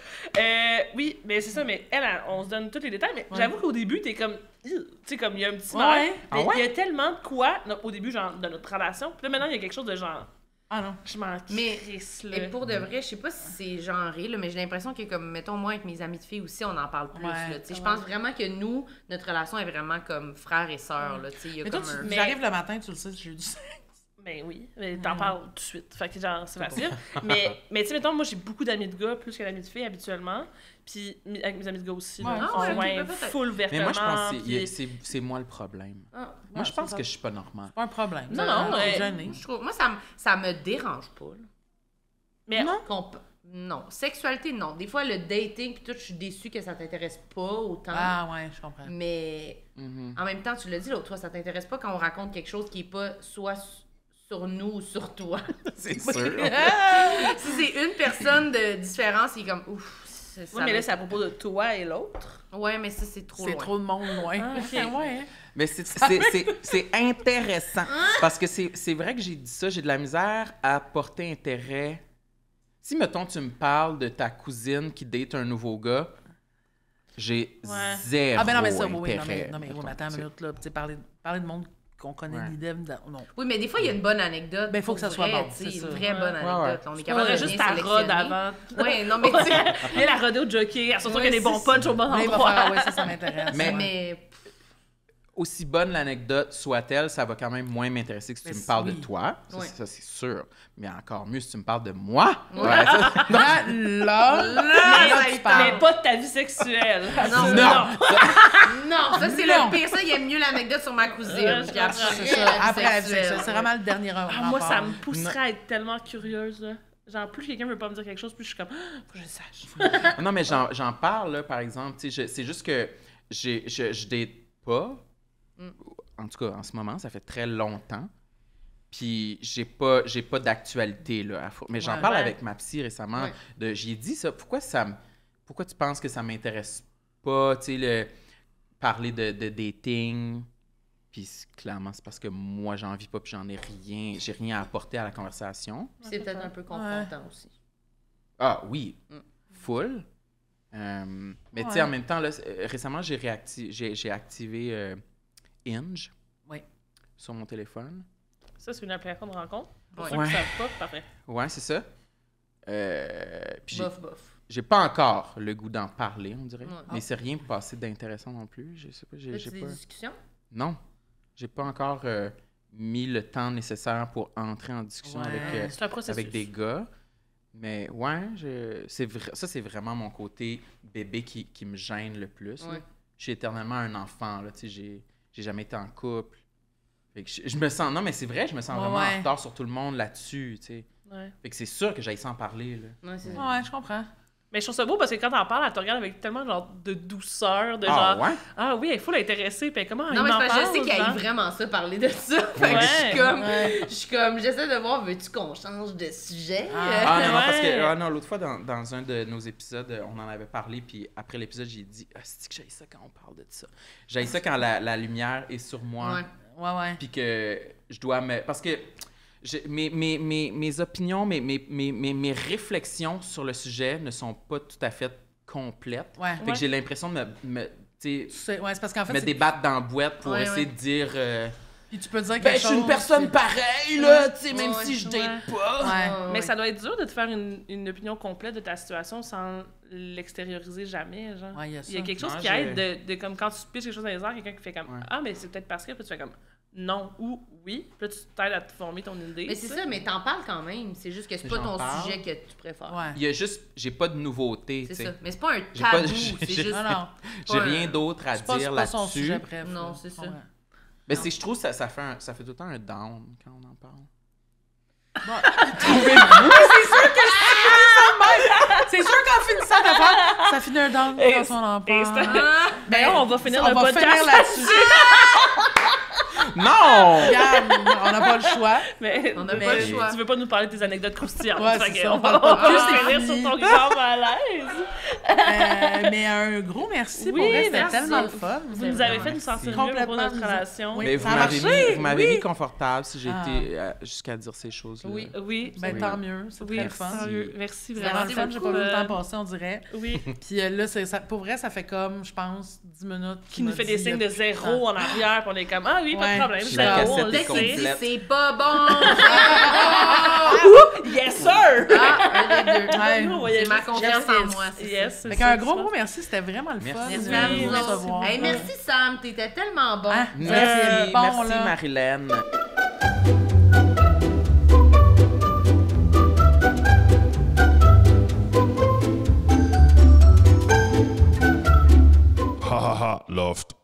Oui, mais c'est ça, mais elle, on se donne tous les détails, mais Ouais. j'avoue qu'au début, t'es comme, tu sais, comme il y a un petit Ouais. mal, Ah mais ouais? il y a tellement de quoi, au début, genre, de notre relation, puis là, maintenant, il y a quelque chose de genre, Ah non. Je m'en Mais- crisse, Et là. pour de vrai, je sais pas si c'est genré, là, mais j'ai l'impression que, comme, mettons, moi, avec mes amis de filles aussi, on en parle plus. Ouais, là, tu sais. Je ouais. pense vraiment que nous, notre relation est vraiment comme frère et sœur. Là, tu sais. Il y a Mais toi, comme un... tu j'arrive le matin, tu le sais, j'ai eu du sexe. Ben oui, mais t'en parles tout de suite. Fait que genre, c'est facile. mais tu sais, mettons, moi, j'ai beaucoup d'amis de gars plus que d'amis de filles habituellement. Puis avec mes amis de gars aussi. Ouais. Là, Ah ouais, on ok, va peut-être. full Mais vertement. moi, je pense que puis- c'est moi le problème. Ah, Moi, je c'est pense ça. que je suis pas normal. Pas un problème. Non, non, t'es ouais. gêné. je trouve... Moi, ça me dérange pas. Là. Mais Non. Sexualité, non. Des fois, le dating, puis tout, je suis déçue que ça t'intéresse pas autant. Ah ouais, je comprends. Mais Mhm. en même temps, tu l'as dit l'autre fois, ça t'intéresse pas quand on raconte quelque chose qui est pas soit sur nous ou sur toi. C'est sûr. Si c'est une personne de différence, il est comme ouf. Ça oui, mais va- là, c'est à propos de toi et l'autre. Ouais, mais ça, c'est trop C'est loin. trop de monde loin. Ah, ok. Ouais, hein. Mais c'est intéressant. Parce que c'est vrai que j'ai dit ça, j'ai de la misère à porter intérêt. Si, mettons, tu me parles de ta cousine qui date un nouveau gars, j'ai Ouais. zéro Ah ben non, mais ça, oui, oui, intérêt. non, mais mettons, attends une tu sais. minute, là. Tu sais, parler de monde qu'on connaît Ouais. l'idée, non. Oui, mais des fois, il y a une bonne anecdote. Ben, faut que ça soit bon, tu sais, c'est ça. Une vraie bonne Ouais, ouais. anecdote. On est On capable aurait de juste bien ta sélectionner. rod avant. Ouais, non, mais tu sais. Il y a la rodeo jockey, surtout Ouais, qu'il y a des bons c'est punchs au bon Là, il va endroit. faire, ouais, ça m'intéresse. Mais- ouais. Mais Aussi bonne l'anecdote soit-elle, ça va quand même moins m'intéresser que si Mais tu me parles oui. de toi. Ça, Ouais. ça, c'est sûr. Mais encore mieux si tu me parles de moi. Ouais. Ouais, ça- Là, là, tu il parles. Mais pas de ta vie sexuelle. Non. Non. ça, c'est Non. le pire. Ça, il aime mieux l'anecdote sur ma cousine. Ouais, Puis je après, comprends. C'est la ça. vie Après, la vie sexuelle. sexuelle, c'est vraiment le dernier Ah, rapport. moi, ça me pousserait à être tellement curieuse. Là. Genre, plus quelqu'un veut pas me dire quelque chose, plus je suis comme, faut que je le sache. Non, mais j'en parle, là, par exemple. Tu sais, c'est juste que je date pas. En tout cas, en ce moment, ça fait très longtemps. Puis j'ai pas d'actualité, là. Mais j'en Ouais. parle Ouais. avec ma psy récemment. Ouais. J'y ai dit ça. Pourquoi tu penses que ça m'intéresse pas, tu sais, parler de dating? Puis clairement, c'est parce que moi, j'en vis pas, puis j'ai rien à apporter à la conversation. C'est peut-être un peu confrontant aussi. Ah oui, full. Mais tu sais, Ouais. en même temps, là, récemment, j'ai activé Hinge Oui. sur mon téléphone. Ça, c'est une application de rencontre. Pour Ouais. ceux qui savent pas, parfait. Ouais, c'est ça. Puis Bof. j'ai pas encore le goût d'en parler, on dirait. Ouais. Mais c'est rien passé d'intéressant non plus. Je sais pas, j'ai As-tu des pas... discussions? Non, j'ai pas encore mis le temps nécessaire pour entrer en discussion Ouais. C'est un processus. avec des gars. Mais ouais, ça, c'est vraiment mon côté bébé qui me gêne le plus. là. Ouais. Je suis éternellement un enfant, là, tu sais, j'ai jamais été en couple. Fait que je me sens... Non, mais c'est vrai, je me sens Ouais, vraiment ouais. en retard sur tout le monde là-dessus, tu sais. Ouais. Fait que c'est sûr que j'aille s'en parler, là. Ouais, c'est Ouais, je comprends. Mais je trouve ça beau parce que quand t'en parles, elle te regarde avec tellement genre de douceur, de Ah, genre, ouais? ah oui, il faut l'intéresser, puis comment il Non, mais m'en c'est parce que je sais parle, qu'il genre. aime vraiment ça, parler de ça. Fait que je suis comme, j'essaie de voir, veux-tu qu'on change de sujet? Ah non, parce Ouais. que l'autre fois, dans un de nos épisodes, on en avait parlé, puis après l'épisode, j'ai dit « Ah, c'est que j'aille ça quand on parle de ça. » J'aille ça quand la lumière est sur moi, Ouais. Ouais. puis que je dois me... Parce que mes opinions, mes réflexions sur le sujet ne sont pas tout à fait complètes. Ouais. Fait que j'ai l'impression de tu sais, C'est parce qu'en fait, me c'est- débattre dans la boîte pour Ouais, essayer ouais. de dire puis tu peux dire quelque ben, je chose. suis une personne pareille, là, tu sais, même Ouais, si je ouais. date pas. Ouais. Mais ça doit être dur de te faire une opinion complète de ta situation sans l'extérioriser jamais, genre. Ouais, il y a Il y a ça. quelque chose Ouais, qui aide de comme quand tu pitches quelque chose dans les airs, quelqu'un qui fait comme Ouais. ah mais c'est peut-être parce que puis tu fais comme non ou oui, puis là tu t'aides à te former ton idée. Mais c'est tu ça, sais. mais t'en parles quand même. C'est juste que c'est Mais pas j'en ton parle. sujet que tu préfères. Ouais. Il y a juste, j'ai pas de nouveauté, tu C'est sais. ça. Mais c'est pas un J'ai pas- tabou, j'ai- c'est j'ai- juste... Non. J'ai Ouais. rien d'autre à C'est pas, dire c'est pas son là-dessus. sujet, bref. Non, c'est ça. Ouais. Mais c'est, je trouve que ça fait tout le temps un down quand on en parle. C'est sûr qu'en finissant de faire, ça finit un down Et- quand on en et c'est- parle. Ah! D'ailleurs, on va finir On le va podcast finir là-dessus. Non! Regarde, on n'a pas le choix. Mais, On n'a mais pas le choix. Tu veux pas nous parler de tes anecdotes croustillantes. Ouais, Fait c'est que ça, on on va parle pas plus, c'est finir fini. sur ton grand malaise. Mais un gros merci Oui, pour vrai, c'était merci. tellement le fun. Vous nous avez fait nous sentir mieux Complètement pour notre nous- relation. Oui. Mais ça a marché, vous m'avez oui. mis confortable si j'ai Ah. été jusqu'à dire ces choses-là. Oui. Oui. Ben, Oui. tant mieux, c'est Oui, très le fun. sérieux. Merci C'est vraiment. vraiment le fun, j'ai pas vu le temps passer, on dirait. Oui. Puis là, pour vrai, ça fait comme, je pense, 10 minutes. Qui nous fait m'a des dit, signes de zéro en arrière, puis on est comme ah oui, pas Ouais. de problème. La C'est cassette bon, on est le complète. sait. C'est pas bon! Yes, sir! Ah, un des deux. Ouais. Nous, on voyait C'est ma juste confiance en yes. moi, c'est Yes, ça. c'est Fait ça, qu'un c'est gros, ça. gros merci, c'était vraiment le fun. Merci. Merci à Oui, vous merci. autres. Hey, merci Sam, t'étais tellement bon. Hein? Merci, Bon, merci là. Marilyn. Ha ha ha, Loft.